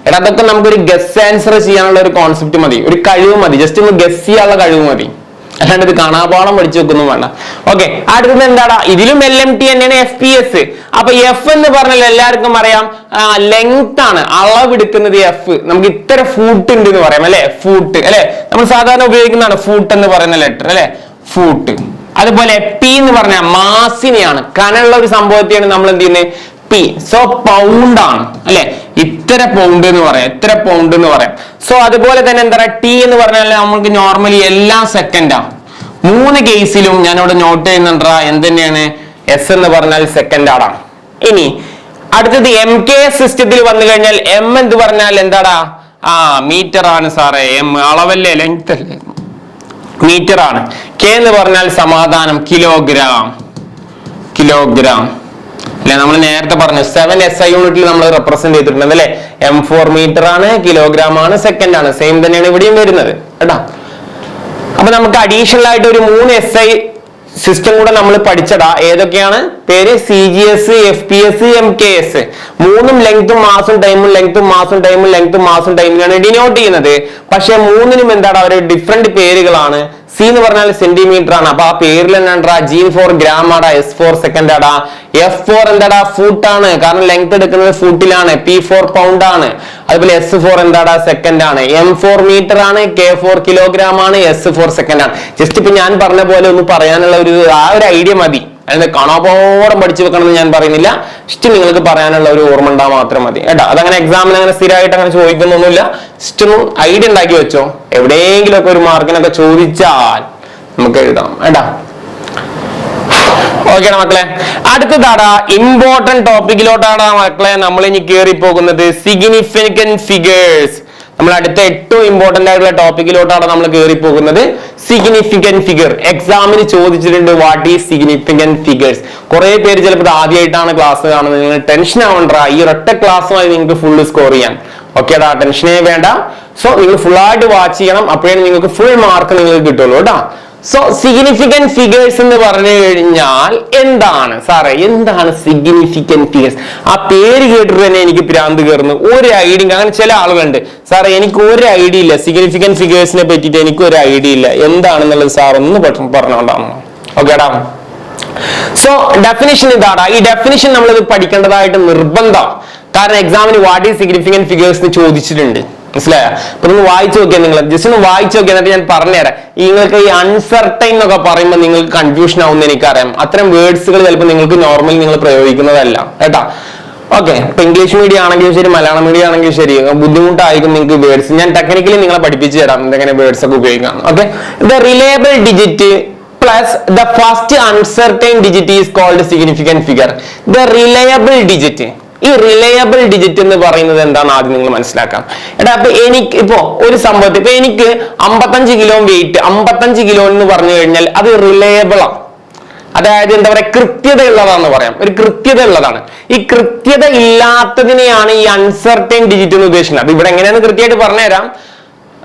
[SPEAKER 1] എടാ, അതൊക്കെ നമുക്കൊരു ഗസ് ആൻസർ ചെയ്യാനുള്ള ഒരു കോൺസെപ്റ്റ് മതി, ഒരു കഴിവ് മതി, ജസ്റ്റ് ഒന്ന് ഗസ് ചെയ്യാനുള്ള കഴിവ് മതി, അല്ലാണ്ട് ഇത് കാണാപാഠം പഠിച്ചു വെക്കൊന്നും വേണ്ട. ഓക്കെ, അടുത്തത് എന്താടാ, ഇതിലും LMT തന്നെയാണ് FPS. അപ്പൊ എഫ് എന്ന് പറഞ്ഞാൽ എല്ലാവർക്കും അറിയാം, ലെങ്ത് ആണ്, അളവെടുക്കുന്നത് എഫ്. നമുക്ക് ഇത്ര ഫൂട്ട് ഉണ്ട് എന്ന് പറയാം അല്ലെ, ഫൂട്ട് അല്ലെ, നമ്മൾ സാധാരണ ഉപയോഗിക്കുന്നതാണ് ഫൂട്ട് എന്ന് പറയുന്ന ലെറ്റർ അല്ലെ, ഫൂട്ട്. അതുപോലെ പി എന്ന് പറഞ്ഞാൽ മാസിനെയാണ്, കനുള്ള ഒരു സംഭവത്തെയാണ് നമ്മൾ എന്ത് ചെയ്യുന്നത്, പി. സോ പൗണ്ട് ആണ് അല്ലെ, ഇത്ര പൗണ്ട് എന്ന് പറയാം, സോ അതുപോലെ തന്നെ എന്താ പറയുക, ടി എന്ന് പറഞ്ഞാൽ നമുക്ക് നോർമലി എല്ലാം സെക്കൻഡാണ്. 3 കേസിലും ഞാൻ ഇവിടെ നോട്ട് ചെയ്യുന്നുണ്ടാ, എന്തെന്നെയാണ്, എസ് എന്ന് പറഞ്ഞാൽ സെക്കൻഡ് ആണ്. ഇനി അടുത്തത് MKS സിസ്റ്റത്തിൽ വന്നു കഴിഞ്ഞാൽ എം എന്ന് പറഞ്ഞാൽ എന്താടാ, മീറ്റർ ആണ് സാറേ, എം അളവല്ലേ, ലെങ്ത് അല്ലേ, മീറ്റർ ആണ്. കെ എന്ന് പറഞ്ഞാൽ സമാധാനം, കിലോഗ്രാം അല്ലെ. നമ്മൾ നേരത്തെ പറഞ്ഞു 7 SI യൂണിറ്റിൽ നമ്മൾ റെപ്രസെന്റ് ചെയ്തിട്ടുണ്ട് അല്ലെ. M4 മീറ്റർ ആണ്, കിലോഗ്രാം ആണ്, സെക്കൻഡ് ആണ്. സെയിം തന്നെയാണ് ഇവിടെയും വരുന്നത് കേട്ടാ. അപ്പൊ നമുക്ക് അഡീഷണൽ ആയിട്ട് ഒരു 3 SI സിസ്റ്റം കൂടെ നമ്മൾ പഠിച്ചടാ. ഏതൊക്കെയാണ് പേര്, CGS, FPS, MKS. 3ഉം ലെങ്തും മാസും ടൈമിലാണ് ഡിനോട്ട് ചെയ്യുന്നത്. പക്ഷെ 3നും എന്താണ്, അവര് ഡിഫറെന്റ് പേരുകളാണ്. സി എന്ന് പറഞ്ഞാൽ സെന്റിമീറ്റർ ആണ്, അപ്പൊ ആ പേരിൽ എന്താ, G for ഗ്രാം ആടാ, S4 സെക്കൻഡ് ആടാ. F4 എന്താടാ, ഫൂട്ട് ആണ്, കാരണം ലെങ്ത് എടുക്കുന്നത് ഫൂട്ടിലാണ്. P4 പൗണ്ട് ആണ്. അതുപോലെ S4 എന്താടാ, സെക്കൻഡ് ആണ്. M4 മീറ്റർ ആണ്, K4 കിലോഗ്രാം ആണ്, S4 സെക്കൻഡ് ആണ്. ജസ്റ്റ് ഇപ്പൊ ഞാൻ പറഞ്ഞ പോലെ ഒന്ന് പറയാനുള്ള ഒരു ഐഡിയ മതി. അതിന്റെ കാണാപോടം പഠിച്ചു വെക്കണം എന്ന് ഞാൻ പറയുന്നില്ല, ജസ്റ്റ് നിങ്ങൾക്ക് പറയാനുള്ള ഒരു ഓർമ്മ ഉണ്ടാ മാത്രം മതി കേട്ടാ. അതങ്ങനെ എക്സാമിന് അങ്ങനെ സ്ഥിരമായിട്ട് അങ്ങനെ ചോദിക്കുന്നൊന്നുമില്ല, ജസ്റ്റ് ഒന്ന് ഐഡിയ ഉണ്ടാക്കി വെച്ചോ. എവിടെയെങ്കിലും ഒക്കെ ഒരു മാർക്കിനൊക്കെ ചോദിച്ചാൽ നമുക്ക് എഴുതാം കേട്ടാ. ഓക്കെയാണ് മക്കളെ. അടുത്തതാടാ ഇമ്പോർട്ടന്റ് ടോപ്പിക്കിലോട്ടാണ് മക്കളെ നമ്മൾ ഇനി കയറി പോകുന്നത്, സിഗ്നിഫിക്കന്റ് ഫിഗേഴ്സ്. നമ്മൾ അടുത്ത ഏറ്റവും ഇമ്പോർട്ടന്റ് ആയിട്ടുള്ള ടോപ്പിക്കിലോട്ടാണ് നമ്മൾ കയറി പോകുന്നത്, സിഗ്നിഫിക്കന്റ് ഫിഗർ. എക്സാമിന് ചോദിച്ചിട്ടുണ്ട്, വാട്ട് ഈസ് സിഗ്നിഫിക്കന്റ് ഫിഗേഴ്സ്. കുറെ പേര് ചിലപ്പോൾ ആദ്യമായിട്ടാണ് ക്ലാസ് കാണുന്നത്, നിങ്ങൾ ടെൻഷൻ ആവണ്ട, ഈ ഒരൊറ്റ ക്ലാസ്സുമായി നിങ്ങൾക്ക് ഫുള്ള് സ്കോർ ചെയ്യാൻ. ഓക്കേടാ, ടെൻഷനേ വേണ്ട. സോ നിങ്ങൾ ഫുൾ ആയിട്ട് വാച്ച് ചെയ്യണം, അപ്പോഴേ നിങ്ങൾക്ക് ഫുൾ മാർക്ക് നിങ്ങൾക്ക് കിട്ടുള്ളൂ കേട്ടാ. സോ സിഗ്നിഫിക്കന്റ് ഫിഗേഴ്സ് എന്ന് പറഞ്ഞു കഴിഞ്ഞാൽ എന്താണ് സാറേ, എന്താണ് സിഗ്നിഫിക്കന്റ് ഫിഗേഴ്സ്? ആ പേര് കേട്ടിട്ട് തന്നെ എനിക്ക് ഭ്രാന്ത് കയറുന്നു, ഒരു ഐഡിയ. അങ്ങനെ ചില ആളുകളുണ്ട്, സാറേ എനിക്ക് ഒരു ഐഡിയ ഇല്ല, സിഗ്നിഫിക്കന്റ് ഫിഗേഴ്സിനെ പറ്റിയിട്ട് എനിക്ക് ഒരു ഐഡിയ ഇല്ല, എന്താണെന്നുള്ളത് സാർ ഒന്ന് പറഞ്ഞോണ്ടാണ്. ഓക്കേടാ. സോ ഡെഫിനിഷൻ ഇതാടാ. ഈ ഡെഫിനിഷൻ നമ്മൾ പഠിക്കേണ്ടതായിട്ട് നിർബന്ധം, കാരണം എക്സാമിന് വാട്ട് ഈസ് സിഗ്നിഫിക്കന്റ് ഫിഗേഴ്സ് എന്ന് ചോദിച്ചിട്ടുണ്ട്. മനസ്സിലായോ? അപ്പൊ നിങ്ങൾ വായിച്ചു നോക്കിയാൽ, നിങ്ങൾ ജസ്റ്റ് ഒന്ന് വായിച്ചു നോക്കിയാൽ, എന്നിട്ട് ഞാൻ പറഞ്ഞുതരാം. നിങ്ങൾക്ക് ഈ അൺസർട്ടൈൻ എന്നൊക്കെ പറയുമ്പോൾ നിങ്ങൾക്ക് കൺഫ്യൂഷൻ ആവുമെന്ന് എനിക്കറിയാം. അത്തരം വേർഡ്സുകൾ ചിലപ്പോൾ നിങ്ങൾക്ക് നോർമലി നിങ്ങൾ പ്രയോഗിക്കുന്നതല്ല കേട്ടാ. ഓക്കെ, ഇപ്പൊ ഇംഗ്ലീഷ് മീഡിയം ആണെങ്കിലും ശരി, മലയാളം മീഡിയം ആണെങ്കിലും ശരി, ബുദ്ധിമുട്ടായിരിക്കും നിങ്ങൾക്ക് വേർഡ്സ്. ഞാൻ ടെക്നിക്കലി നിങ്ങളെ പഠിപ്പിച്ചു തരാം എന്തെങ്ങനെ വേർഡ്സ് ഒക്കെ ഉപയോഗിക്കാം. Okay, the reliable digit plus the first uncertain digit is called significant figure. The reliable digit, ഈ റിലയബിൾ ഡിജിറ്റ് എന്ന് പറയുന്നത് എന്താണ് ആദ്യം നിങ്ങൾ മനസ്സിലാക്കാം. എടാ, അപ്പൊ എനിക്ക് ഇപ്പോ ഒരു സംഭവത്തിൽ ഇപ്പൊ എനിക്ക് 55 കിലോ വെയിറ്റ്, 55 കിലോ എന്ന് പറഞ്ഞു കഴിഞ്ഞാൽ അത് റിലയബിൾ ആണ്. അതായത് എന്താ പറയാ, കൃത്യത ഉള്ളതാണെന്ന് പറയാം, ഒരു കൃത്യത ഉള്ളതാണ്. ഈ കൃത്യത ഇല്ലാത്തതിനെയാണ് ഈ അൺസർട്ടൈൻ ഡിജിറ്റ് എന്ന് ഉദ്ദേശിക്കുന്നത്. അത് ഇവിടെ എങ്ങനെയാന്ന് കൃത്യമായിട്ട് പറഞ്ഞുതരാം,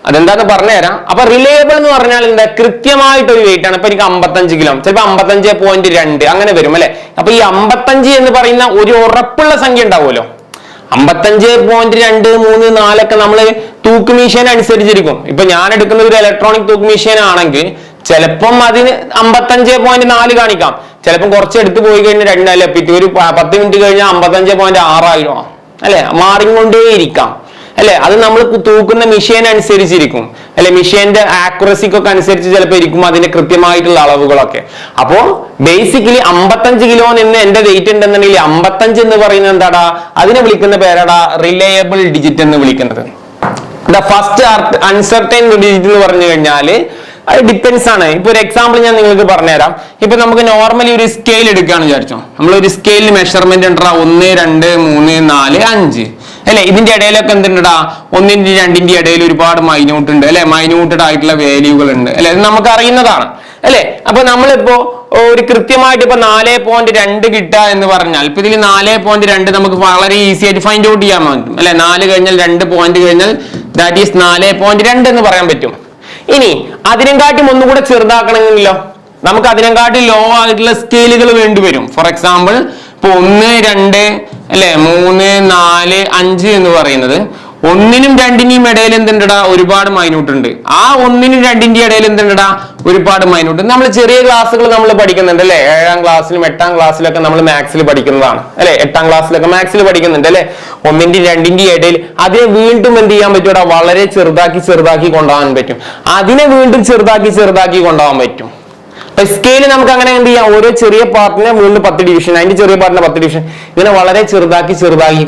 [SPEAKER 1] അതെന്താന്ന് പറഞ്ഞുതരാം. അപ്പൊ റിലയബിൾ എന്ന് പറഞ്ഞാൽ എന്താ, കൃത്യമായിട്ടൊരു വെയിറ്റ് ആണ്. ഇപ്പൊ എനിക്ക് 55 കിലോ, ചിലപ്പോൾ 55.2 അങ്ങനെ വരും അല്ലെ. അപ്പൊ ഈ 55 എന്ന് പറയുന്ന ഒരു ഉറപ്പുള്ള സംഖ്യ ഉണ്ടാവുമല്ലോ, 55.2, 3, 4 ഒക്കെ നമ്മൾ തൂക്ക് മെഷീൻ അനുസരിച്ചിരിക്കും. ഇപ്പൊ ഞാൻ എടുക്കുന്നത് ഒരു ഇലക്ട്രോണിക് തൂക്ക് മെഷീൻ ആണെങ്കിൽ ചിലപ്പം അതിന് 55.4 കാണിക്കാം, ചിലപ്പം കുറച്ച് എടുത്ത് പോയി കഴിഞ്ഞാൽ 2 അല്ലെ പിറ്റേ ഒരു 10 മിനിറ്റ് കഴിഞ്ഞാൽ 55.6 അല്ലെ, മാറിക്കൊണ്ടേയിരിക്കാം അല്ലെ. അത് നമ്മൾ തൂക്കുന്ന മെഷീൻ അനുസരിച്ചിരിക്കും അല്ലെ, മെഷീന്റെ ആക്യുറസിക്കൊക്കെ അനുസരിച്ച് ചിലപ്പോൾ ഇരിക്കും അതിന്റെ കൃത്യമായിട്ടുള്ള അളവുകളൊക്കെ. അപ്പോ ബേസിക്കലി 55 കിലോ എന്ന് എന്റെ വെയിറ്റ് ഉണ്ടെന്നുണ്ടെങ്കിൽ 55 എന്ന് പറയുന്നത് എന്താടാ, അതിനെ വിളിക്കുന്ന പേരാടാ റിലയബിൾ ഡിജിറ്റ് എന്ന് വിളിക്കുന്നത്. ദ ഫസ്റ്റ് അൺസർട്ടൈൻ ഡിജിറ്റ് എന്ന് പറഞ്ഞു കഴിഞ്ഞാല് അത് ഡിപ്പെൻസ് ആണ്. ഇപ്പൊ ഒരു എക്സാമ്പിൾ ഞാൻ നിങ്ങൾക്ക് പറഞ്ഞുതരാം. ഇപ്പൊ നമുക്ക് നോർമലി ഒരു സ്കെയിൽ എടുക്കുകയാണെന്ന് വിചാരിച്ചോ, നമ്മൾ ഒരു സ്കെയിലിന് മെഷർമെന്റ് ഉണ്ടാ 1, 2, 3, 4, 5 അല്ലെ. ഇതിന്റെ ഇടയിലൊക്കെ എന്തുണ്ടാ, 1, 2 ഇടയിൽ ഒരുപാട് മൈന്യൂട്ട് ഉണ്ട് അല്ലെ, മൈന്യൂട്ടഡ് ആയിട്ടുള്ള വാല്യൂകൾ ഉണ്ട് അല്ലെ, ഇത് നമുക്ക് അറിയുന്നതാണ് അല്ലെ. അപ്പൊ നമ്മളിപ്പോ ഒരു കൃത്യമായിട്ട് ഇപ്പൊ 4.2 കിട്ടുക എന്ന് പറഞ്ഞാൽ ഇപ്പൊ ഇതിൽ 4.2 നമുക്ക് വളരെ ഈസി ആയിട്ട് ഫൈൻഡ് ഔട്ട് ചെയ്യാൻ പറ്റും അല്ലെ. 4 കഴിഞ്ഞാൽ 2 പോയിന്റ് കഴിഞ്ഞാൽ ദാറ്റ് ഈസ് 4.2 എന്ന് പറയാൻ പറ്റും. ഇനി അതിനെക്കാട്ടും ഒന്നുകൂടെ ചെറുതാക്കണമെങ്കിലോ നമുക്ക് അതിനെക്കാട്ടി ലോ ആയിട്ടുള്ള സ്കെയിലുകൾ വേണ്ടിവരും. ഫോർ എക്സാമ്പിൾ ഇപ്പൊ 1, 2 അല്ലെ, 3, 4, 5 എന്ന് പറയുന്നത് 1നും 2നും ഇടയിൽ എന്തുണ്ടടാ, ഒരുപാട് മൈന്യൂട്ട് ഉണ്ട്. ആ 1നും 2ന്റെ ഇടയിൽ എന്തുണ്ടടാ, ഒരുപാട് മൈന്യൂട്ട്. നമ്മൾ ചെറിയ ക്ലാസ്സുകൾ നമ്മൾ പഠിക്കുന്നുണ്ട് അല്ലെ, 7ാം ക്ലാസ്സിലും 8ാം ക്ലാസ്സിലൊക്കെ നമ്മൾ മാത്സിൽ പഠിക്കുന്നതാണ് അല്ലെ, 8ാം ക്ലാസ്സിലൊക്കെ മാത്സിൽ പഠിക്കുന്നുണ്ട് അല്ലെ. 1ന്റെയും 2ന്റെയും ഇടയിൽ അതിനെ വീണ്ടും എന്ത് ചെയ്യാൻ പറ്റൂടാ, വളരെ ചെറുതാക്കി കൊണ്ടുപോകാൻ പറ്റും. അതിനെ വീണ്ടും ചെറുതാക്കി കൊണ്ടുപോകാൻ പറ്റും. സ്കെയിൽ നമുക്ക് അങ്ങനെ എന്ത് ചെയ്യാം, ഓരോ ചെറിയ പാർട്ടിനെ വീണ്ടും 10 ഡിവിഷൻ, അതിന്റെ ചെറിയ പാർട്ടിനെ 10 ഡിവിഷൻ, ഇങ്ങനെ വളരെ ചെറുതാക്കി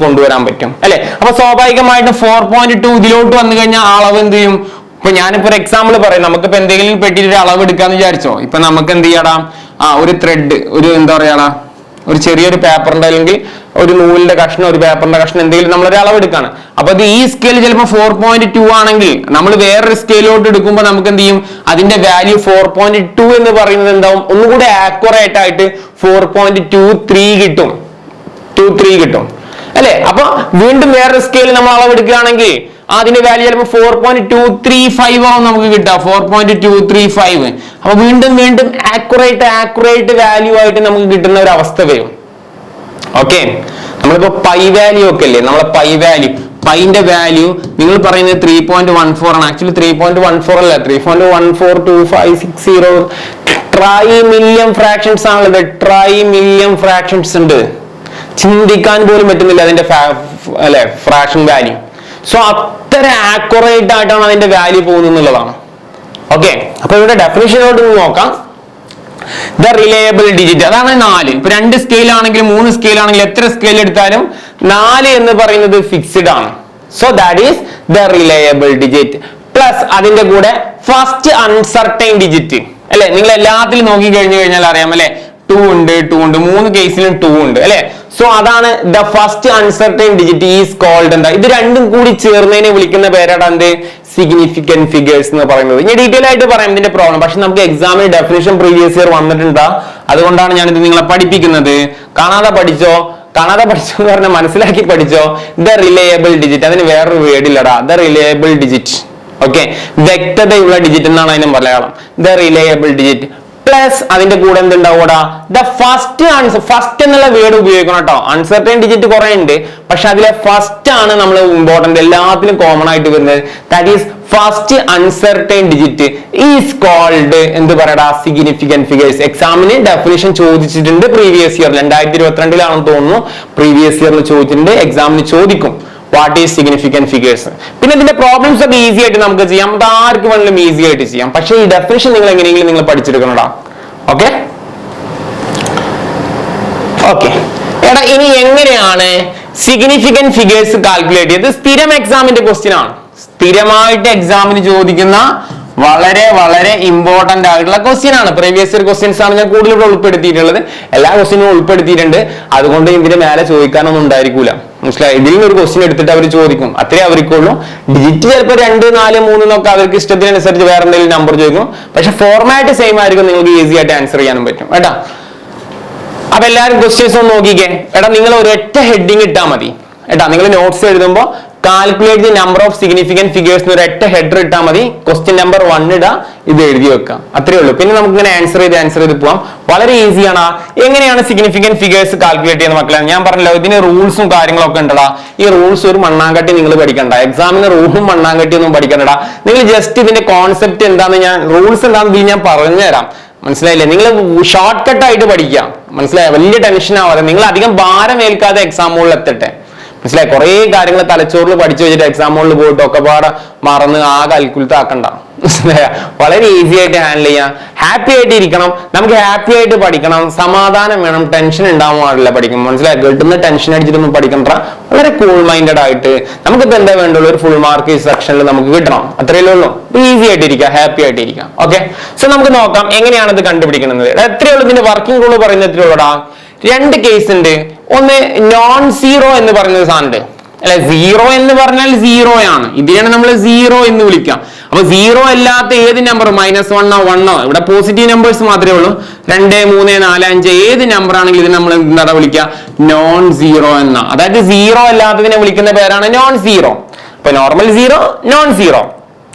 [SPEAKER 1] കൊണ്ടുവരാൻ പറ്റും അല്ലെ. അപ്പൊ സ്വാഭാവികമായിട്ടും 4.2 ഇതിലോട്ട് വന്നു കഴിഞ്ഞാൽ അളവ് എന്ത് ചെയ്യും. ഇപ്പൊ ഞാനിപ്പോ ഒരു എക്സാമ്പിൾ പറയാം, നമുക്കിപ്പോ എന്തെങ്കിലും പെട്ടിട്ട് ഒരു അളവ് എടുക്കാന്ന് വിചാരിച്ചോ. ഇപ്പൊ നമുക്ക് എന്ത് ചെയ്യാടാ, ഒരു ത്രെഡ്, ഒരു എന്താ പറയാടാ, ഒരു ചെറിയൊരു പേപ്പറിന്റെ അല്ലെങ്കിൽ ഒരു നൂലിന്റെ കഷ്ണം, ഒരു പേപ്പറിന്റെ കഷ്ണം എന്തെങ്കിലും നമ്മളൊരു അളവ് എടുക്കാണ്. അപ്പൊ അത് ഈ സ്കെയിൽ ചിലപ്പോൾ 4.2 ആണെങ്കിൽ നമ്മൾ വേറൊരു സ്കെയിലോട്ട് എടുക്കുമ്പോൾ നമുക്ക് എന്ത് ചെയ്യും, അതിന്റെ വാല്യൂ 4.2 എന്ന് പറയുന്നത് എന്താവും, ഒന്നുകൂടെ ആക്യുറേറ്റ് ആയിട്ട് 4.23 കിട്ടും, 23 കിട്ടും അല്ലെ. അപ്പൊ വീണ്ടും വേറൊരു സ്കെയിൽ നമ്മൾ അളവെടുക്കുകയാണെങ്കിൽ അതിന്റെ വാല്യൂ ചിലപ്പോൾ 4.235 ആവും നമുക്ക് കിട്ടുക, 4.235. അപ്പൊ വീണ്ടും ആക്യുറേറ്റ് വാല്യൂ ആയിട്ട് നമുക്ക് കിട്ടുന്ന ഒരു അവസ്ഥ വരും. ഓക്കെ, നമ്മളിപ്പോ പൈ വാല്യൂ ഒക്കെ അല്ലേ, നമ്മളെ പൈന്റെ വാല്യൂ നിങ്ങൾ പറയുന്നത് 3.14 ആണ്. ആക്ച്വലി 3.14 അല്ല, 3.142560 ട്രൈ മില്യൺ ഫ്രാക്ഷൻസ് ആണുള്ളത്. ട്രൈ മില്യൺ ഫ്രാക്ഷൻസ് ഉണ്ട്, ചിന്തിക്കാൻ പോലും പറ്റുന്നില്ല അതിന്റെ അല്ലെ ഫ്രാക്ഷൻ വാല്യൂ. സോ അത്ര ആക്യുറേറ്റ് ആയിട്ടാണ് അതിന്റെ വാല്യൂ പോകുന്നുള്ളതാണ്. ഓക്കെ, അപ്പൊ ഇവിടെ ഡെഫിനിഷനോട് നോക്കാം. ദ റിലയബിൾ ഡിജിറ്റ് അതാണ് 4. ഇപ്പൊ 2 സ്കെയിൽ ആണെങ്കിലും 3 സ്കെയിൽ ആണെങ്കിലും എത്ര സ്കെയിൽ എടുത്താലും 4 എന്ന് പറയുന്നത് ഫിക്സ്ഡ് ആണ്. So that is the reliable digit plus അതിന്റെ കൂടെ ഫസ്റ്റ് അൺസർട്ടൈൻ ഡിജിറ്റ് അല്ലെ. നിങ്ങൾ എല്ലാത്തിലും നോക്കി കഴിഞ്ഞാൽ അറിയാം അല്ലെ, 2 ഉണ്ട്, 3 കേസിലും 2 ഉണ്ട് അല്ലെ. സോ അതാണ് the first uncertain digit is called എന്താ, ഇത് രണ്ടും കൂടി ചേർന്നതിനെ വിളിക്കുന്ന പേരാണ് എന്ത്, സിഗ്നിഫിക്കന്റ് ഫിഗേഴ്സ് എന്ന് പറയുന്നത്. ഇനി ഡീറ്റെയിൽ ആയിട്ട് പറയാം ഇതിന്റെ പ്രോബ്ലം, പക്ഷെ നമുക്ക് എക്സാമിന് ഡെഫിനിഷൻ പ്രീവിയസ് ഇയർ വന്നിട്ടുണ്ട്, അതുകൊണ്ടാണ് ഞാൻ ഇത് നിങ്ങളെ പഠിപ്പിക്കുന്നത്. കാണാതെ പഠിച്ചോ എന്ന് പറഞ്ഞാൽ മനസ്സിലാക്കി പഠിച്ചോ. ദ റിലയബിൾ ഡിജിറ്റ്, അതിന് വേറൊരു വേർഡ് ഇല്ലടാ, ദ റിലയബിൾ ഡിജിറ്റ്. ഓക്കെ, വ്യക്തതയുള്ള ഡിജിറ്റ് എന്നാണ് അതിന് Malayalam. The reliable digit plus അതിന്റെ കൂടെ എന്തുണ്ടാവൂടാ, ദ ഫസ്റ്റ് എന്നുള്ള വേർഡ് ഉപയോഗിക്കണം കേട്ടോ. അൺസർട്ടൈൻ ഡിജിറ്റ് കുറെ ഉണ്ട്, പക്ഷെ അതിലെ ഫസ്റ്റ് ആണ് നമ്മൾ ഇമ്പോർട്ടന്റ്, എല്ലാത്തിലും കോമൺ ആയിട്ട് വരുന്നത്. That is first uncertain digit is called എന്ത് പറയടാ, സിഗ്നിഫിക്കന്റ് ഫിഗേഴ്സ്. എക്സാമിന് ഡെഫിനിഷൻ ചോദിച്ചിട്ടുണ്ട് പ്രീവിയസ് ഇയർ, 2022 തോന്നുന്നു പ്രീവിയസ് ഇയറിൽ ചോദിച്ചിട്ടുണ്ട്, എക്സാമിന് ചോദിക്കും വാട്ട് ഈസ് സിഗ്നിഫിക്കന്റ് ഫിഗേഴ്സ്. പിന്നെ ഇതിന്റെ പ്രോബ്ലംസ് ഒക്കെ ഈസി ആയിട്ട് നമുക്ക് ചെയ്യാം, അത് ആർക്ക് വേണമെങ്കിലും ഈസി ആയിട്ട് ചെയ്യാം. പക്ഷേ ഈ ഡെഫിനിഷൻ നിങ്ങൾ എങ്ങനെയെങ്കിലും നിങ്ങൾ പഠിച്ചെടുക്കണടാ. ഓക്കെ എടാ, ഇനി എങ്ങനെയാണ് സിഗ്നിഫിക്കന്റ് ഫിഗേഴ്സ് കാൽക്കുലേറ്റ് ചെയ്ത്? സ്ഥിരം എക്സാമിന്റെ ക്വസ്റ്റ്യൻ ആണ്, സ്ഥിരമായിട്ട് എക്സാമിന് ചോദിക്കുന്ന വളരെ ഇമ്പോർട്ടന്റ് ആയിട്ടുള്ള ക്വസ്റ്റ്യൻ ആണ്. പ്രീവിയസ് ഇയർ ക്വസ്റ്റ്യൻസ് ആണ് ഞാൻ കൂടുതൽ ഉൾപ്പെടുത്തിയിട്ടുള്ളത്, എല്ലാ ക്വസ്റ്റ്യനും ഉൾപ്പെടുത്തിയിട്ടുണ്ട്. അതുകൊണ്ട് ഇതിന്റെ മേലെ ചോദിക്കാനൊന്നും ഉണ്ടായിരിക്കൂല, മനസ്സിലായി. ഇതിൽ നിന്ന് ഒരു ക്വസ്റ്റ്യൻ എടുത്തിട്ട് അവർ ചോദിക്കും, അത്രേ അവർക്കുള്ളൂ. ഡിജിറ്റ് ചിലപ്പോൾ 2, 4, 3 എന്നൊക്കെ അവർക്ക് ഇഷ്ടത്തിനനുസരിച്ച് വേറെ എന്തെങ്കിലും നമ്പർ ചോദിക്കും, പക്ഷെ ഫോർമാറ്റ് സെയിം ആയിരിക്കും, നിങ്ങൾക്ക് ഈസി ആയിട്ട് ആൻസർ ചെയ്യാനും പറ്റും കേട്ടാ. അപ്പൊ എല്ലാവരും ക്വസ്റ്റ്യൻസ് ഒന്ന് നോക്കിക്കേ. എടാ, നിങ്ങൾ ഒരൊറ്റ ഹെഡിങ് ഇട്ടാൽ മതി കേട്ടാ. നിങ്ങൾ നോട്ട്സ് എഴുതുമ്പോൾ
[SPEAKER 2] calculate the number of significant figures എന്ന് ഒരൊറ്റ ഹെഡർ ഇട്ടാൽ മതി. ക്വസ്റ്റ്യൻ നമ്പർ 1 ഇടുക, ഇത് എഴുതി വെക്കാം, അത്രേ ഉള്ളൂ. പിന്നെ നമുക്ക് ഇങ്ങനെ ആൻസർ ചെയ്ത് പോവാം. വളരെ ഈസിയാണ്. എങ്ങനെയാണ് സിഗ്നിഫിക്കന്റ് ഫിഗേഴ്സ് കാൽക്കുലേറ്റ് ചെയ്യുന്ന മക്കളെ? ഞാൻ പറഞ്ഞല്ലോ ഇതിന് റൂൾസും കാര്യങ്ങളൊക്കെ ഉണ്ടടാ. ഈ റൂൾസ് ഒരു മണ്ണാങ്കട്ടി നിങ്ങൾ പഠിക്കണ്ട, എക്സാമിന് റൂളും മണ്ണാങ്കട്ടി ഒന്നും പഠിക്കണ്ടടാ. നിങ്ങൾ ജസ്റ്റ് ഇതിന്റെ കോൺസെപ്റ്റ് എന്താന്ന് റൂൾസ് എന്താണെന്ന് ഞാൻ പറഞ്ഞുതരാം. മനസ്സിലായില്ലേ? നിങ്ങൾ ഷോർട്ട് കട്ട് ആയിട്ട് പഠിക്കാം. മനസ്സിലായോ? വലിയ ടെൻഷൻ ആവാതെ നിങ്ങൾ അധികം ഭാരം ഏൽക്കാതെ എക്സാം ഹോളിൽ എത്തട്ടെ. മനസ്സിലായി? കുറെ കാര്യങ്ങൾ തലച്ചോറിൽ പഠിച്ചു വെച്ചിട്ട് എക്സാം ഹോളിൽ പോയിട്ട് ഒക്കെ പാടെ മറന്ന് ആകെ അൽക്കുലത്ത് ആക്കണ്ട. വളരെ ഈസി ആയിട്ട് ഹാൻഡിൽ ചെയ്യാം. ഹാപ്പി ആയിട്ട് ഇരിക്കണം. നമുക്ക് ഹാപ്പി ആയിട്ട് പഠിക്കണം, സമാധാനം വേണം, ടെൻഷൻ ഉണ്ടാവാൻ പാടില്ല പഠിക്കും. മനസ്സിലായി? കിട്ടുന്ന ടെൻഷൻ അടിച്ചിട്ടൊന്നും പഠിക്കണ്ട. വളരെ കൂൾ മൈൻഡഡ് ആയിട്ട് നമുക്കിപ്പോ എന്താ വേണ്ടുള്ളൂ, ഒരു ഫുൾ മാർക്ക് ഈ സെക്ഷനിൽ നമുക്ക് കിട്ടണം, അത്രയല്ലേ ഉള്ളൂ. ഈസി ആയിട്ട് ഇരിക്കാം, ഹാപ്പി ആയിട്ട് ഇരിക്കാം. ഓക്കെ, സോ നമുക്ക് നോക്കാം എങ്ങനെയാണ് ഇത് കണ്ടുപിടിക്കുന്നത്. എത്രയേ ഉള്ളൂ ഇതിന്റെ വർക്കിംഗ് റൂൾ പറയുന്നത്? എത്രയേ ഉള്ളൂടാ? 2 കേസ് ഉണ്ട്. ഒന്ന് നോൺ സീറോ എന്ന് പറയുന്നത് സാധനം അല്ലെ. സീറോ എന്ന് പറഞ്ഞാൽ സീറോ ആണ്, ഇതിനാണ് നമ്മൾ സീറോ എന്ന് വിളിക്കാം. അപ്പൊ സീറോ അല്ലാത്ത ഏത് നമ്പർ, -1 1 ഇവിടെ പോസിറ്റീവ് നമ്പേഴ്സ് മാത്രമേ ഉള്ളൂ. 2 3 4 5 ഏത് നമ്പർ ആണെങ്കിലും ഇത് നമ്മൾ എന്താ വിളിക്കുക? നോൺ സീറോ എന്ന. അതായത് സീറോ അല്ലാത്തതിനെ വിളിക്കുന്ന പേരാണ് നോൺ സീറോ. അപ്പൊ normal zero, non zero.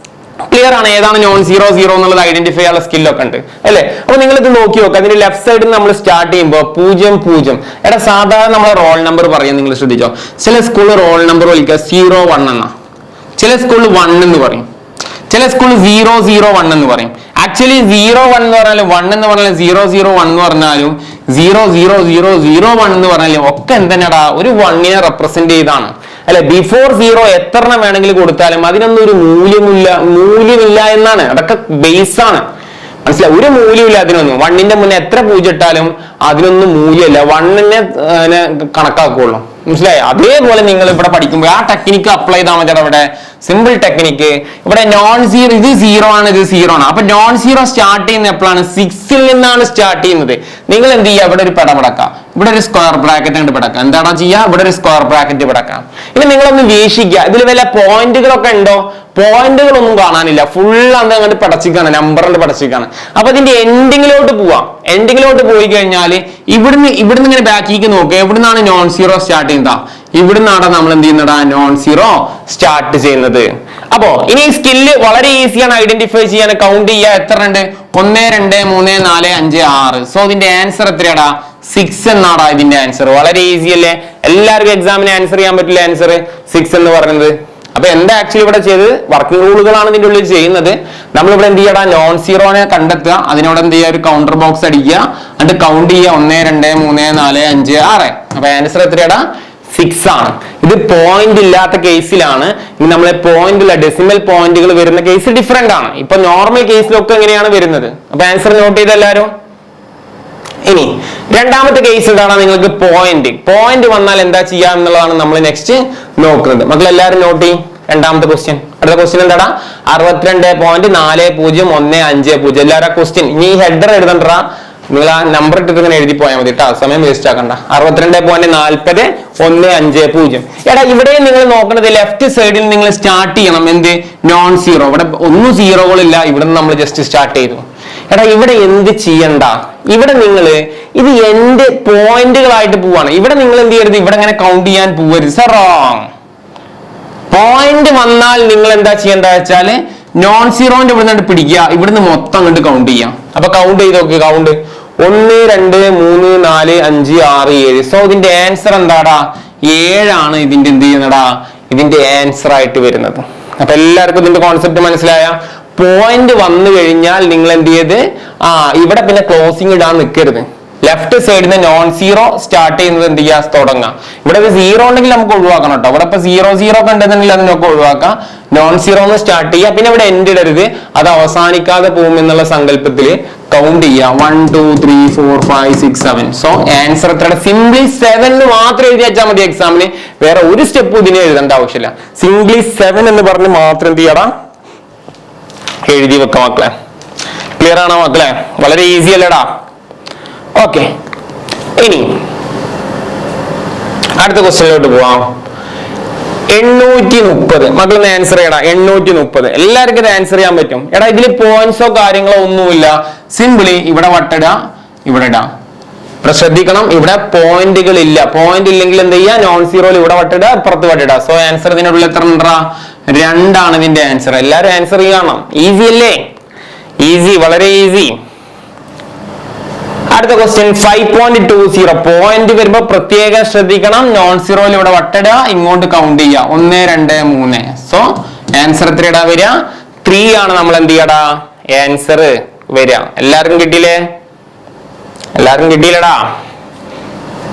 [SPEAKER 2] Clear ആണ്? ഏതാണ് നോൺ സീറോ എന്നുള്ളത് ഐഡന്റിഫൈ ചെയ്യാനുള്ള സ്കില്ലൊക്കെ ഉണ്ട് അല്ലെ? അപ്പൊ നിങ്ങൾ ഇത് നോക്കി നോക്കുക. അതിന്റെ ലെഫ്റ്റ് സൈഡിൽ നമ്മൾ സ്റ്റാർട്ട് ചെയ്യുമ്പോൾ 0 0. എടാ സാധാരണ നമ്മളെ റോൾ നമ്പർ പറയാൻ നിങ്ങൾ ശ്രദ്ധിച്ചോ. ചില സ്കൂളിൽ റോൾ നമ്പർ വിളിക്കുക 0 1 എന്ന, ചില സ്കൂളിൽ 1 എന്ന് പറയും, ചില സ്കൂളിൽ 0 0 1 എന്ന് പറയും. ആക്ച്വലി 0 1 എന്ന് പറഞ്ഞാലും 1 എന്ന് പറഞ്ഞാലും 0 0 1 എന്ന് പറഞ്ഞാലും 0 0 0 0 1 എന്ന് പറഞ്ഞാലും ഒക്കെ എന്തെന്നാടാ ഒരു 1നെ റെപ്രസെന്റ് ചെയ്താണ് അല്ലെ. ബിഫോർ 0 എത്രണ്ണം വേണമെങ്കിലും കൊടുത്താലും അതിനൊന്നും ഒരു മൂല്യമില്ല എന്നാണ്. അതൊക്കെ ബേസ് ആണ്. മനസ്സിലായി? ഒരു മൂല്യമില്ല അതിനൊന്നും. 1ന്റെ മുന്നേ എത്ര 0 ഇട്ടാലും അതിനൊന്നും മൂല്യമില്ല. 1നെ കണക്കാക്കുള്ളൂ. മനസ്സിലായി? അതേപോലെ നിങ്ങൾ ഇവിടെ പഠിക്കുമ്പോൾ ആ ടെക്നിക്ക് അപ്ലൈ ചെയ്താൽ മതി. അവിടെ സിമ്പിൾ ടെക്നിക്ക്. ഇവിടെ നോൺ സീറോ, ഇത് 0 ആണ്, ഇത് 0 ആണ്. അപ്പൊ നോൺ സീറോ സ്റ്റാർട്ട് ചെയ്യുന്ന എപ്പോഴാണ്? 6ൽ നിന്നാണ് സ്റ്റാർട്ട് ചെയ്യുന്നത്. നിങ്ങൾ എന്ത് ചെയ്യുക? ഇവിടെ ഒരു പടക്കാം, ഇവിടെ ഒരു സ്ക്വയർ ബ്രാക്കറ്റ് കണ്ട് പടക്കാം. എന്താണോ ചെയ്യുക? ഇവിടെ ഒരു സ്ക്വയർ ബ്രാക്കറ്റ് പടക്കാം. ഇനി നിങ്ങളൊന്ന് വീക്ഷിക്കുക, ഇതിൽ വല്ല പോയിന്റുകളൊക്കെ ഉണ്ടോ? പോയിന്റുകളൊന്നും കാണാനില്ല. ഫുൾ അന്ന് അങ്ങോട്ട് പടച്ചിക്കാണ്, നമ്പറിന്റെ പടച്ചിക്കാണ്. അപ്പൊ ഇതിന്റെ എൻഡിങ്ങിലോട്ട് പോവാം. എൻഡിങ്ങിലോട്ട് പോയി കഴിഞ്ഞാൽ ഇവിടുന്ന് ഇങ്ങനെ ബാക്കിലേക്ക് നോക്കുക. എവിടുന്നാണ് നോൺ സീറോ സ്റ്റാർട്ട് ചെയ്യുന്നത്? ഇവിടുന്നാണ് നമ്മൾ എന്ത് ചെയ്യുന്നതാ? നോൺ സീറോ സ്റ്റാർട്ട് ചെയ്യുന്നത്. അപ്പോ ഇനി സ്കില്ല് വളരെ ഈസിയാണ് ഐഡന്റിഫൈ ചെയ്യാൻ. കൗണ്ട് ചെയ്യുക. എത്ര ഉണ്ട്? 1 2 3 4 5 6. സോ ഇതിന്റെ ആൻസർ എത്രയാടാ? 6 എന്നാടാ ഇതിന്റെ ആൻസർ. വളരെ ഈസി അല്ലേ? എല്ലാവർക്കും എക്സാമിന് ആൻസർ ചെയ്യാൻ പറ്റില്ല ആൻസർ 6 എന്ന് പറയുന്നത്. അപ്പൊ എന്താ ആക്ച്വലി ഇവിടെ ചെയ്തത്? വർക്കിംഗ് റൂളുകളാണ് ഇതിന്റെ ഉള്ളിൽ ചെയ്യുന്നത്. നമ്മളിവിടെ എന്ത് ചെയ്യടാ? നോൺ സീറോനെ കണ്ടെത്തുക, അതിനോട് എന്ത് ചെയ്യുക? ഒരു കൗണ്ടർ ബോക്സ് അടിക്കുക, എന്നിട്ട് കൗണ്ട് ചെയ്യുക 1 2 3 4 5 6. അപ്പൊ ആൻസർ എത്രയാടാ? 6 ആണ്. ഇത് പോയിന്റ് ഇല്ലാത്ത കേസിലാണ്. ഇനി നമ്മളെ പോയിന്റ് ഇല്ല, ഡെസിമൽ പോയിന്റുകൾ വരുന്ന കേസ് ഡിഫറെന്റ് ആണ്. ഇപ്പൊ നോർമൽ കേസിലൊക്കെ എങ്ങനെയാണ് വരുന്നത്? അപ്പൊ ആൻസർ നോട്ട് ചെയ്ത് എല്ലാവരും. ഇനി രണ്ടാമത്തെ കേസ് എന്താണ്? നിങ്ങൾക്ക് പോയിന്റ് വന്നാൽ എന്താ ചെയ്യാം എന്നുള്ളതാണ് നമ്മൾ നെക്സ്റ്റ് നോക്കുന്നത്. മക്കൾ എല്ലാവരും നോട്ട് ചെയ്യും. രണ്ടാമത്തെ ക്വസ്റ്റ്യൻ. അടുത്ത ക്വസ്റ്റ്യൻ എന്താടാ? 62.40150. എല്ലാവരും ക്വസ്റ്റ്യൻ. ഇനി ഹെഡർ എഴുതണ്ടാ, നിങ്ങൾ ആ നമ്പർ ഇട്ടിട്ട് ഇങ്ങനെ എഴുതി പോയാൽ മതി കേട്ടോ, സമയം വേസ്റ്റ് ആക്കണ്ട. 62.40150. എടാ ഇവിടെ നിങ്ങൾ നോക്കുന്നത് ലെഫ്റ്റ് സൈഡിൽ നിങ്ങൾ സ്റ്റാർട്ട് ചെയ്യണം. എന്ത്? Non zero. ഇവിടെ ഒന്നും സീറോകളില്ല, ഇവിടെ നിന്ന് നമ്മൾ ജസ്റ്റ് സ്റ്റാർട്ട് ചെയ്തു. എടാ ഇവിടെ എന്ത് ചെയ്യണ്ട? ഇവിടെ നിങ്ങൾ ഇത് എന്റെ പോയിന്റുകളായിട്ട് പോവാണ്. ഇവിടെ നിങ്ങൾ എന്ത് ചെയ്യരുത്? ഇവിടെ ഇങ്ങനെ കൗണ്ട് ചെയ്യാൻ പോവരുത്. Sir wrong. പോയിന്റ് വന്നാൽ നിങ്ങൾ എന്താ ചെയ്യേണ്ട വെച്ചാല് നോൺ സീറോന്റെ ഇവിടെ നിന്ന് പിടിക്കുക, ഇവിടുന്ന് മൊത്തം അങ്ങോട്ട് കൗണ്ട് ചെയ്യാം. അപ്പൊ കൗണ്ട് ചെയ്ത് നോക്കുക. കൗണ്ട് 1 2 3 4 5 6 7. സോ ഇതിന്റെ ആൻസർ എന്താടാ? 7 ആണ് ഇതിന്റെ എന്ത് ചെയ്യുന്നടാ? ഇതിന്റെ ആൻസർ ആയിട്ട് വരുന്നത്. അപ്പൊ എല്ലാവർക്കും ഇതിന്റെ കോൺസെപ്റ്റ് മനസ്സിലായ? പോയിന്റ് വന്നു കഴിഞ്ഞാൽ നിങ്ങൾ എന്ത് ചെയ്ത് ഇവിടെ പിന്നെ ക്ലോസിംഗ് ഇടാൻ നിൽക്കരുത്. ലെഫ്റ്റ് സൈഡിൽ നിന്ന് നോൺ സീറോ സ്റ്റാർട്ട് ചെയ്യുന്നത് എന്ത് ചെയ്യാ? തുടങ്ങാം. ഇവിടെ 0 ഉണ്ടെങ്കിൽ നമുക്ക് ഒഴിവാക്കണം കേട്ടോ. ഇവിടെ ഇപ്പൊ 0 0 കണ്ടെന്നുണ്ടെങ്കിൽ അതിനൊക്കെ ഒഴിവാക്കാം. നോൺ സീറോ സ്റ്റാർട്ട് ചെയ്യുക. പിന്നെ ഇവിടെ എൻഡ് ഇടരുത്, അത് അവസാനിക്കാതെ പോകും എന്നുള്ള സങ്കല്പത്തിൽ കൗണ്ട് ചെയ്യുക. 1 2 3 4 5 6 7. So answer എത്രയുടെ? സിംപ്ലി 7 മാത്രം എഴുതി വെച്ചാൽ മതി എക്സാമിന്. വേറെ ഒരു സ്റ്റെപ്പും ഇതിനെ എഴുതേണ്ട ആവശ്യമില്ല. സിംപ്ലി 7 എന്ന് പറഞ്ഞ് മാത്രം എന്ത് ചെയ്യടാ? എഴുതി വെക്കാം മക്കളെ. ക്ലിയർ ആണോ മക്കളെ? വളരെ ഈസി അല്ലേടാ? ഓക്കെ, ഇനി അടുത്ത ക്വസ്റ്റ്യനിലോട്ട് പോവാം. 830. മക്കളൊന്ന് ആൻസർ ചെയ്യടാ. 830. എല്ലാവർക്കും ഇത് ആൻസർ ചെയ്യാൻ പറ്റും. എടാ ഇതിൽ പോയിന്റ്സോ കാര്യങ്ങളോ ഒന്നുമില്ല. സിംപിളി ഇവിടെ വട്ടിടുക, ഇവിടെ ഇടാം. ഇവിടെ ശ്രദ്ധിക്കണം, ഇവിടെ പോയിന്റുകൾ ഇല്ല. പോയിന്റ് ഇല്ലെങ്കിൽ എന്ത് ചെയ്യുക, നോൺ സീറോയിൽ ഇവിടെ വട്ടിടുക, ഇപ്പുറത്ത് വട്ടിടുക. സോ ആൻസർ ഇതിനുള്ള എത്ര ഉണ്ടാ, 2 ആണ് ഇതിന്റെ ആൻസർ. എല്ലാവരും ആൻസർ ചെയ്യണം. ഈസി അല്ലേ? ഈസി, വളരെ ഈസി. അടുത്ത ക്വസ്റ്റ്യൻ 5.20. പോയിന്റ് വരുമ്പോ പ്രത്യേകം ശ്രദ്ധിക്കണം. നോൺ സീറോയിൽ ഇവിടെ വട്ടിടുക, ഇങ്ങോട്ട് കൗണ്ട് ചെയ്യുക. 1 2 3. സോ ആൻസർ എത്രയാടാ വരിക? 3 ആണ് നമ്മൾ എന്ത് ചെയ്യടാ ആൻസർ വരിക. എല്ലാവർക്കും കിട്ടിയില്ലേ? എല്ലാവർക്കും കിട്ടിയില്ലടാ?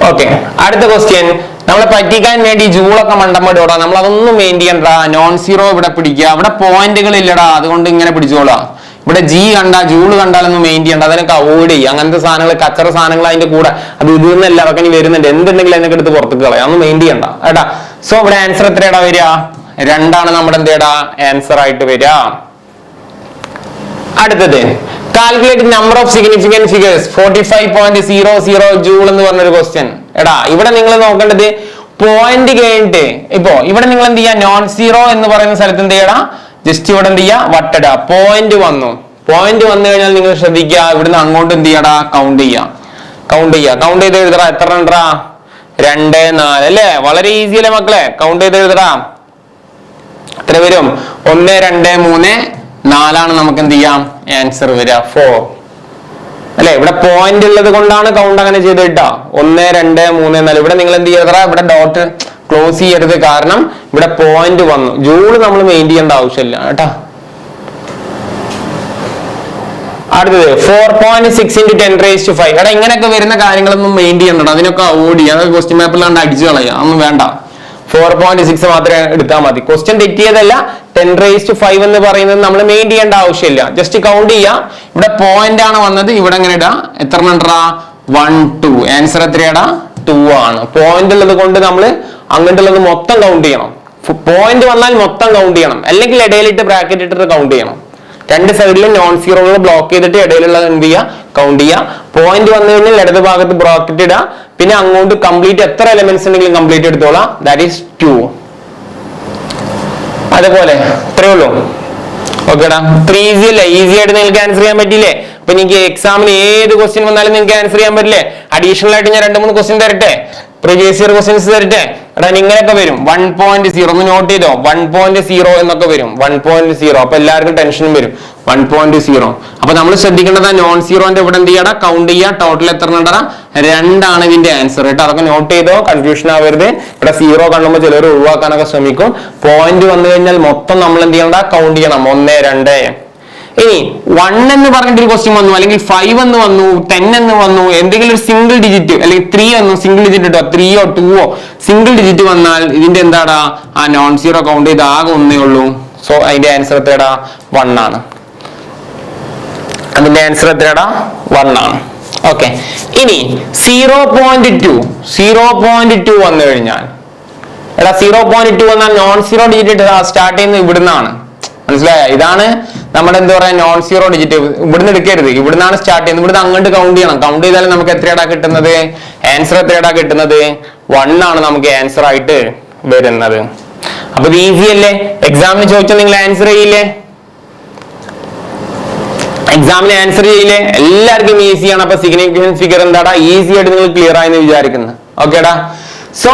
[SPEAKER 2] ഓക്കെ, അടുത്ത ക്വസ്റ്റ്യൻ. നമ്മളെ പറ്റിക്കാൻ വേണ്ടി ജൂളൊക്കെ മണ്ടമ്മടോടാ, നമ്മൾ അതൊന്നും മെയിൻ ചെയ്യണ്ടാ. നോൺ സീറോ ഇവിടെ പിടിക്കുക, ഇവിടെ പോയിന്റുകൾ ഇല്ലടാ, അതുകൊണ്ട് ഇങ്ങനെ പിടിച്ചോളാം. ഇവിടെ ജി കണ്ട ജൂള് കണ്ടാലൊന്നും മെയിൻ ചെയ്യണ്ട, അതിനൊക്കെ അവോയ്ഡ് ചെയ്യുക. അങ്ങനത്തെ സാധനങ്ങൾ, കച്ചറ സാധനങ്ങൾ അതിന്റെ കൂടെ അത് ഇതിന്നല്ല അതൊക്കെ ഇനി വരുന്നുണ്ട്. എന്തുണ്ടെങ്കിലും അതിനൊക്കെ എടുത്ത് പുറത്തേക്ക് കളയാം, ഒന്നും മെയിൻ ചെയ്യണ്ട കേട്ടാ. സോ ഇവിടെ ആൻസർ എത്രയാടാ വരിക? 2 ആണ് നമ്മുടെ എന്തേടാ ആൻസർ ആയിട്ട് വരിക. അടുത്തത് calculate number of significant figures 45.00 joule എന്ന് പറഞ്ഞൊരു ക്വസ്റ്റ്യൻ. എടാ ഇവിടെ നിങ്ങൾ നോക്കേണ്ടത് പോയിന്റ് കഴിഞ്ഞിട്ട്, ഇപ്പോ ഇവിടെ നിങ്ങൾ എന്ത് ചെയ്യാ, നോൺ സീറോ എന്ന് പറയുന്ന സ്ഥലത്ത് എന്ത് ചെയ്യടാ, ജസ്റ്റ് ഇവിടെ എന്ത് ചെയ്യാ, വട്ടട. പോയിന്റ് വന്നു, പോയിന്റ് വന്നു കഴിഞ്ഞാൽ നിങ്ങൾ ശ്രദ്ധിക്കുക, ഇവിടുന്ന് അങ്ങോട്ട് എന്ത് ചെയ്യടാ, കൗണ്ട് ചെയ്യാം. കൗണ്ട് ചെയ്ത് എഴുതടാ. എത്ര ഉണ്ടാ? 2 4 അല്ലേ? വളരെ ഈസി അല്ലേ മക്കളെ? കൗണ്ട് ചെയ്ത് എഴുതടാ. എത്ര വരും? 1 2 3 4 ആണ് നമുക്ക് എന്ത് ചെയ്യാം ആൻസർ വരിക. 4 അല്ലെ? ഇവിടെ പോയിന്റ് ഉള്ളത് കൊണ്ടാണ് കൗണ്ട് അങ്ങനെ ചെയ്തിട്ടാ. 1 2 3 4. ഇവിടെ നിങ്ങൾ എന്ത് ചെയ്യടാ, ഇവിടെ ഡോട്ട് ക്ലോസ് ചെയ്യരുത്, കാരണം ഇവിടെ പോയിന്റ് വന്നു. ജൂള് നമ്മൾ മെയിൻ ചെയ്യേണ്ട ആവശ്യമില്ല കേട്ടാ. അടുത്തത് 4.6 × 10⁵. എടാ ഇങ്ങനെയൊക്കെ വരുന്ന കാര്യങ്ങളൊന്നും മെയിൻ ചെയ്യണ്ട, അതിനൊക്കെ അവോയ്ഡ് ചെയ്യാം. അതൊക്കെ ക്വസ്റ്റ്യൻ പേപ്പറിൽ കണ്ട് അടിച്ചു കളയാം, ഒന്നും വേണ്ട. 4.6 മാത്രമേ എടുത്താൽ മതി. ക്വസ്റ്റ്യൻ തെറ്റിയതല്ല. 10⁵ എന്ന് പറയുന്നത് നമ്മൾ മെയിൻ ചെയ്യേണ്ട ആവശ്യമില്ല, ജസ്റ്റ് കൗണ്ട് ചെയ്യാം. ഇവിടെ പോയിന്റ് ആണ് വന്നത്, ഇവിടെ എങ്ങനെ ഇടാ, എത്ര ഉണ്ടാ, 1 2. ആൻസർ എത്രയാടാ? 2 ആണ്. പോയിന്റ് ഉള്ളത് കൊണ്ട് നമ്മൾ അങ്ങോട്ടുള്ളത് മൊത്തം കൗണ്ട് ചെയ്യണം. പോയിന്റ് വന്നാൽ മൊത്തം കൗണ്ട് ചെയ്യണം, അല്ലെങ്കിൽ ഇടയിലിട്ട് ബ്രാക്കറ്റ് ഇട്ടിട്ട് കൗണ്ട് ചെയ്യണം. 2 സൈഡിലും നോൺ സീറോകൾ ബ്ലോക്ക് ചെയ്തിട്ട് ഇടയിലുള്ളത് എന്ത് ചെയ്യുക, കൗണ്ട് ചെയ്യുക. പോയിന്റ് വന്നു കഴിഞ്ഞാൽ ഇടത് ഭാഗത്ത് ബ്രാക്കറ്റ് ഇടുക, പിന്നെ അങ്ങോട്ട് കംപ്ലീറ്റ് എത്ര എലിമെന്റ്സ് ഉണ്ടെങ്കിലും കംപ്ലീറ്റ് എടുത്തോളാം. That is 2. അതേപോലെ ഇത്രയേ ഉള്ളൂ. ഓക്കേടാ, ഇത്ര ഈസി അല്ലേ? ഈസി ആയിട്ട് നിങ്ങൾക്ക് ആൻസർ ചെയ്യാൻ പറ്റില്ലേ? അപ്പൊ നിങ്ങൾക്ക് എക്സാമിന് ഏത് ക്വസ്റ്റ്യൻ വന്നാലും നിങ്ങൾക്ക് ആൻസർ ചെയ്യാൻ പറ്റില്ലേ? അഡീഷണൽ ആയിട്ട് ഞാൻ 2 3 ക്വസ്റ്റ്യൻ തരട്ടെ, പ്രീവിയസ് ഇയർ ക്വസ്റ്റ്യൻസ് തരട്ടെ. എടാ ഇങ്ങനെയൊക്കെ വരും. 1.0 ഒന്ന് നോട്ട് ചെയ്തോ, 1.0 എന്നൊക്കെ വരും. 1.0. അപ്പൊ എല്ലാവർക്കും ടെൻഷനും വരും. 1.0. അപ്പൊ നമ്മൾ ശ്രദ്ധിക്കേണ്ടത് നോൺ സീറോന്റെ ഇവിടെ എന്ത് ചെയ്യടാ, കൗണ്ട് ചെയ്യാ. ടോട്ടൽ എത്ര ഉണ്ടാ? 2 ആണ് ഇതിന്റെ ആൻസർ കേട്ടോ. അതൊക്കെ നോട്ട് ചെയ്തോ, കൺഫ്യൂഷൻ ആവരുത്. ഇവിടെ സീറോ കാണുമ്പോൾ ചിലർ ഒഴിവാക്കാനൊക്കെ ശ്രമിക്കും. പോയിന്റ് വന്നു കഴിഞ്ഞാൽ മൊത്തം നമ്മൾ എന്ത് ചെയ്യണ്ട, കൗണ്ട് ചെയ്യണം. 1 2. ഇനി 1 എന്ന് പറഞ്ഞിട്ടൊരു ക്വസ്റ്റ്യൻ വന്നു, അല്ലെങ്കിൽ 5 എന്ന് വന്നു, 10 എന്ന് വന്നു, എന്തെങ്കിലും ഒരു സിംഗിൾ ഡിജിറ്റ് അല്ലെങ്കിൽ 3 വന്നു, സിംഗിൾ ഡിജിറ്റ് ഇട്ടോ, 3 2 സിംഗിൾ ഡിജിറ്റ് വന്നാൽ ഇതിന്റെ എന്താടാ, ആ നോൺ സീറോ കൗണ്ട് ചെയ്ത് ആകെ 1 ഉള്ളൂ. സോ അതിന്റെ ആൻസർ എത്രയാടാ? 1 ആണ്. അതിന്റെ ആൻസർ എത്രയാടാ? 1 ആണ്. ഓക്കെ, ഇനി 0.2 വന്നു കഴിഞ്ഞാൽ, എടാ 0.2 വന്നാൽ നോൺ സീറോ ഡിജിറ്റ് സ്റ്റാർട്ട് ചെയ്യുന്നത് ഇവിടുന്നാണ്. മനസ്സിലായ? ഇതാണ് നമ്മുടെ എന്താ പറയാ, നോൺ സീറോ ഡിജിറ്റ്. ഇവിടുന്ന് എടുക്കരുത്, ഇവിടുന്നാണ് സ്റ്റാർട്ട് ചെയ്യുന്നത്. ഇവിടുന്ന് അങ്ങോട്ട് കൗണ്ട് ചെയ്യണം. കൗണ്ട് ചെയ്താലും നമുക്ക് എത്രയാടാ കിട്ടുന്നത്? ആൻസർ എത്രയാടാ കിട്ടുന്നത്? 1 ആണ് നമുക്ക് ആൻസർ ആയിട്ട് വരുന്നത്. അപ്പൊ ഇത് ഈസി അല്ലേ? എക്സാമിന് ചോദിച്ചാൽ നിങ്ങൾ ആൻസർ ചെയ്യില്ലേ? എക്സാമിന് ആൻസർ ചെയ്യില്ലേ? എല്ലാവർക്കും ഈസിയാണ്. അപ്പൊ സിഗ്നിഫിക്കൻസ് ഫിഗർ എന്താടാ, ഈസി ആയിട്ട് നിങ്ങൾ ക്ലിയർ ആയെന്ന് വിചാരിക്കുന്നത്. ഓക്കേടാ. സോ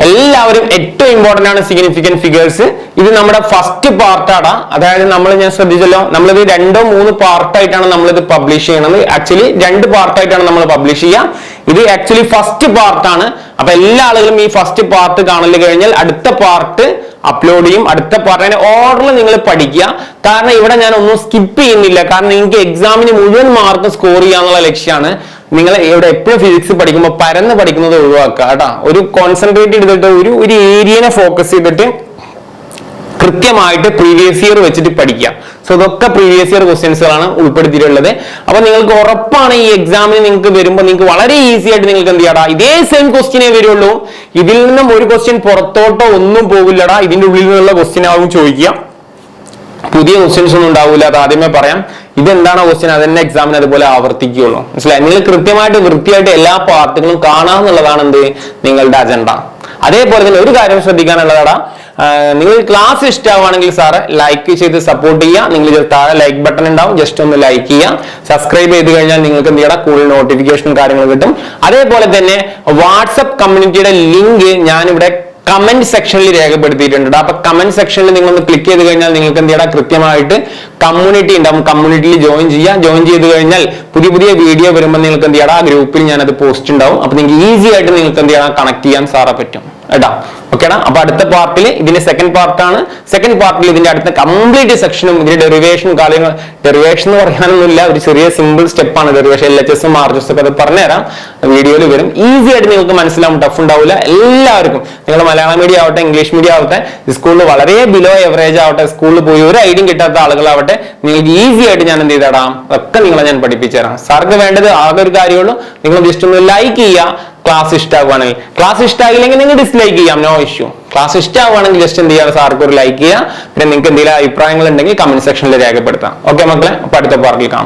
[SPEAKER 2] എല്ലാവരും ഏറ്റവും ഇമ്പോർട്ടന്റ് ആണ് സിഗ്നിഫിക്കന്റ് ഫിഗേഴ്സ്. ഇത് നമ്മുടെ ഫസ്റ്റ് പാർട്ടാണ്. അതായത് ഞാൻ ശ്രദ്ധിച്ചല്ലോ, നമ്മളിത് 2 3 പാർട്ടായിട്ടാണ് നമ്മളിത് പബ്ലിഷ് ചെയ്യണത്. ആക്ച്വലി 2 പാർട്ടായിട്ടാണ് നമ്മൾ പബ്ലിഷ് ചെയ്യുക. ഇത് ആക്ച്വലി ഫസ്റ്റ് പാർട്ടാണ്. അപ്പൊ എല്ലാ ആളുകളും ഈ ഫസ്റ്റ് പാർട്ട് കാണല് കഴിഞ്ഞാൽ അടുത്ത പാർട്ട് അപ്ലോഡ് ചെയ്യും. അടുത്ത പാർട്ടിന്റെ ഓർഡറിൽ നിങ്ങൾ പഠിക്കുക. കാരണം ഇവിടെ ഞാൻ ഒന്നും സ്കിപ്പ് ചെയ്യുന്നില്ല. കാരണം നിങ്ങൾക്ക് എക്സാമിന് മുഴുവൻ മാർക്ക് സ്കോർ ചെയ്യാന്നുള്ള ലക്ഷ്യമാണ്. നിങ്ങൾ ഇവിടെ എപ്പോഴും ഫിസിക്സ് പഠിക്കുമ്പോൾ പരന്ന് പഠിക്കുന്നത് ഒഴിവാക്കുക കേട്ടോ. ഒരു കോൺസെൻട്രേറ്റ് ചെയ്തിട്ട് ഒരു ഏരിയനെ ഫോക്കസ് ചെയ്തിട്ട് കൃത്യമായിട്ട് പ്രീവിയസ് ഇയർ വെച്ചിട്ട് പഠിക്കുക. സോ ഇതൊക്കെ പ്രീവിയസ് ഇയർ ക്വസ്റ്റ്യൻസുകളാണ് ഉൾപ്പെടുത്തിയിട്ടുള്ളത്. അപ്പൊ നിങ്ങൾക്ക് ഉറപ്പാണ് ഈ എക്സാമിന് നിങ്ങൾക്ക് വരുമ്പോൾ നിങ്ങൾക്ക് വളരെ ഈസി ആയിട്ട് നിങ്ങൾക്ക് എന്ത് ചെയ്യാടാ, ഇതേ സെയിം ക്വസ്റ്റ്യനേ വരുള്ളൂ. ഇതിൽ നിന്നും ഒരു ക്വസ്റ്റ്യൻ പുറത്തോട്ടോ ഒന്നും പോകില്ലടാ. ഇതിന്റെ ഉള്ളിൽ നിന്നുള്ള ക്വസ്റ്റ്യൻ ആവും ചോദിക്കുക. പുതിയ ക്വസ്റ്റ്യൻസ് ഒന്നും ഉണ്ടാവില്ല. അത് ആദ്യമേ പറയാം. ഇതെന്താണോ ക്വസ്റ്റ്യൻ അതന്നെ എക്സാമിന് അതുപോലെ ആവർത്തിക്കുകയുള്ളൂ. മനസ്സിലായി? നിങ്ങൾ കൃത്യമായിട്ട് വൃത്തിയായിട്ട് എല്ലാ പാർട്ടുകളും കാണാന്നുള്ളതാണ് എന്ത് നിങ്ങളുടെ അജണ്ട. അതേപോലെ തന്നെ ഒരു കാര്യം ശ്രദ്ധിക്കാനുള്ളതാടാ, നിങ്ങൾ ക്ലാസ് ഇഷ്ടമാവുകയാണെങ്കിൽ സാറ് ലൈക്ക് ചെയ്ത് സപ്പോർട്ട് ചെയ്യുക. നിങ്ങൾ താഴെ ലൈക്ക് ബട്ടൺ ഉണ്ടാവും, ജസ്റ്റ് ഒന്ന് ലൈക്ക് ചെയ്യുക. സബ്സ്ക്രൈബ് ചെയ്ത് കഴിഞ്ഞാൽ നിങ്ങൾക്ക് എന്ത് ചെയ്യണം, കൂടുതൽ നോട്ടിഫിക്കേഷൻ കാര്യങ്ങൾ കിട്ടും. അതേപോലെ തന്നെ വാട്സപ്പ് കമ്മ്യൂണിറ്റിയുടെ ലിങ്ക് ഞാനിവിടെ കമന്റ് സെക്ഷനിൽ രേഖപ്പെടുത്തിയിട്ടുണ്ട്. അപ്പൊ കമന്റ് സെക്ഷനിൽ നിങ്ങൾ ഒന്ന് ക്ലിക്ക് ചെയ്ത് കഴിഞ്ഞാൽ നിങ്ങൾക്ക് എന്ത് ചെയ്യണം, കൃത്യമായിട്ട് കമ്മ്യൂണിറ്റി ഉണ്ടാവും, കമ്മ്യൂണിറ്റിയിൽ ജോയിൻ ചെയ്യുക. ജോയിൻ ചെയ്ത് കഴിഞ്ഞാൽ പുതിയ പുതിയ വീഡിയോ വരുമ്പോൾ നിങ്ങൾക്ക് എന്ത് ചെയ്യണം, ആ ഗ്രൂപ്പിൽ ഞാനത് പോസ്റ്റ് ഉണ്ടാവും. അപ്പൊ നിങ്ങൾക്ക് ഈസി ആയിട്ട് നിങ്ങൾക്ക് എന്ത് ചെയ്യണം, കണക്ട് ചെയ്യാൻ സാറെ പറ്റും കേട്ടാ. ഓക്കേടാ. അപ്പൊ അടുത്ത പാർട്ടിൽ ഇതിന്റെ സെക്കൻഡ് പാർട്ടാണ്. സെക്കൻഡ് പാർട്ടിൽ ഇതിന്റെ അടുത്ത കംപ്ലീറ്റ് സെക്ഷനും ഇതിന്റെ ഡെറിവേഷൻ കാര്യങ്ങൾ, ഡെറിവേഷൻ എന്ന് പറയാനൊന്നുമില്ല, ഒരു ചെറിയ സിമ്പിൾ സ്റ്റെപ്പാണ് ഡെറിവേഷൻ. LHS RHS ഒക്കെ അത് പറഞ്ഞുതരാം, വീഡിയോയിൽ വരും. ഈസി ആയിട്ട് നിങ്ങൾക്ക് മനസ്സിലാവും, ടഫ് ഉണ്ടാവില്ല. എല്ലാവർക്കും നിങ്ങൾ മലയാളം മീഡിയം ആവട്ടെ, ഇംഗ്ലീഷ് മീഡിയം ആവട്ടെ, സ്കൂളിൽ വളരെ ബിലോ എവറേജ് ആവട്ടെ, സ്കൂളിൽ പോയി ഒരു ഐഡിയും കിട്ടാത്ത ആളുകളാവട്ടെ, നിങ്ങൾക്ക് ഈസി ആയിട്ട് ഞാൻ എന്ത് ചെയ്തിടാം, ഒക്കെ നിങ്ങളെ ഞാൻ പഠിപ്പിച്ചു തരാം. സാർക്ക് വേണ്ടത് ആകെ ഒരു കാര്യമുള്ളൂ, നിങ്ങൾ ജസ്റ്റ് ഒന്ന് ലൈക്ക് ചെയ്യുക. ക്ലാസ് ഇഷ്ടമാവുകയാണെങ്കിൽ, ക്ലാസ് ഇഷ്ടമായില്ലെങ്കിൽ നിങ്ങൾ ഡിസ്ലൈക്ക് ചെയ്യാം, നോ ഇഷ്യൂ. ക്ലാസ് ഇഷ്ടമാവുകയാണെങ്കിൽ ജസ്റ്റ് എന്ത് ചെയ്യാം, സാർക്ക് ഒരു ലൈക്ക് ചെയ്യുക. പിന്നെ നിങ്ങൾക്ക് എന്തെങ്കിലും അഭിപ്രായങ്ങൾ ഉണ്ടെങ്കിൽ കമന്റ് സെക്ഷനിൽ രേഖപ്പെടുത്താം. ഓക്കെ മക്കളെ, അപ്പൊ അടുത്ത പാർട്ടിൽ കാണാം.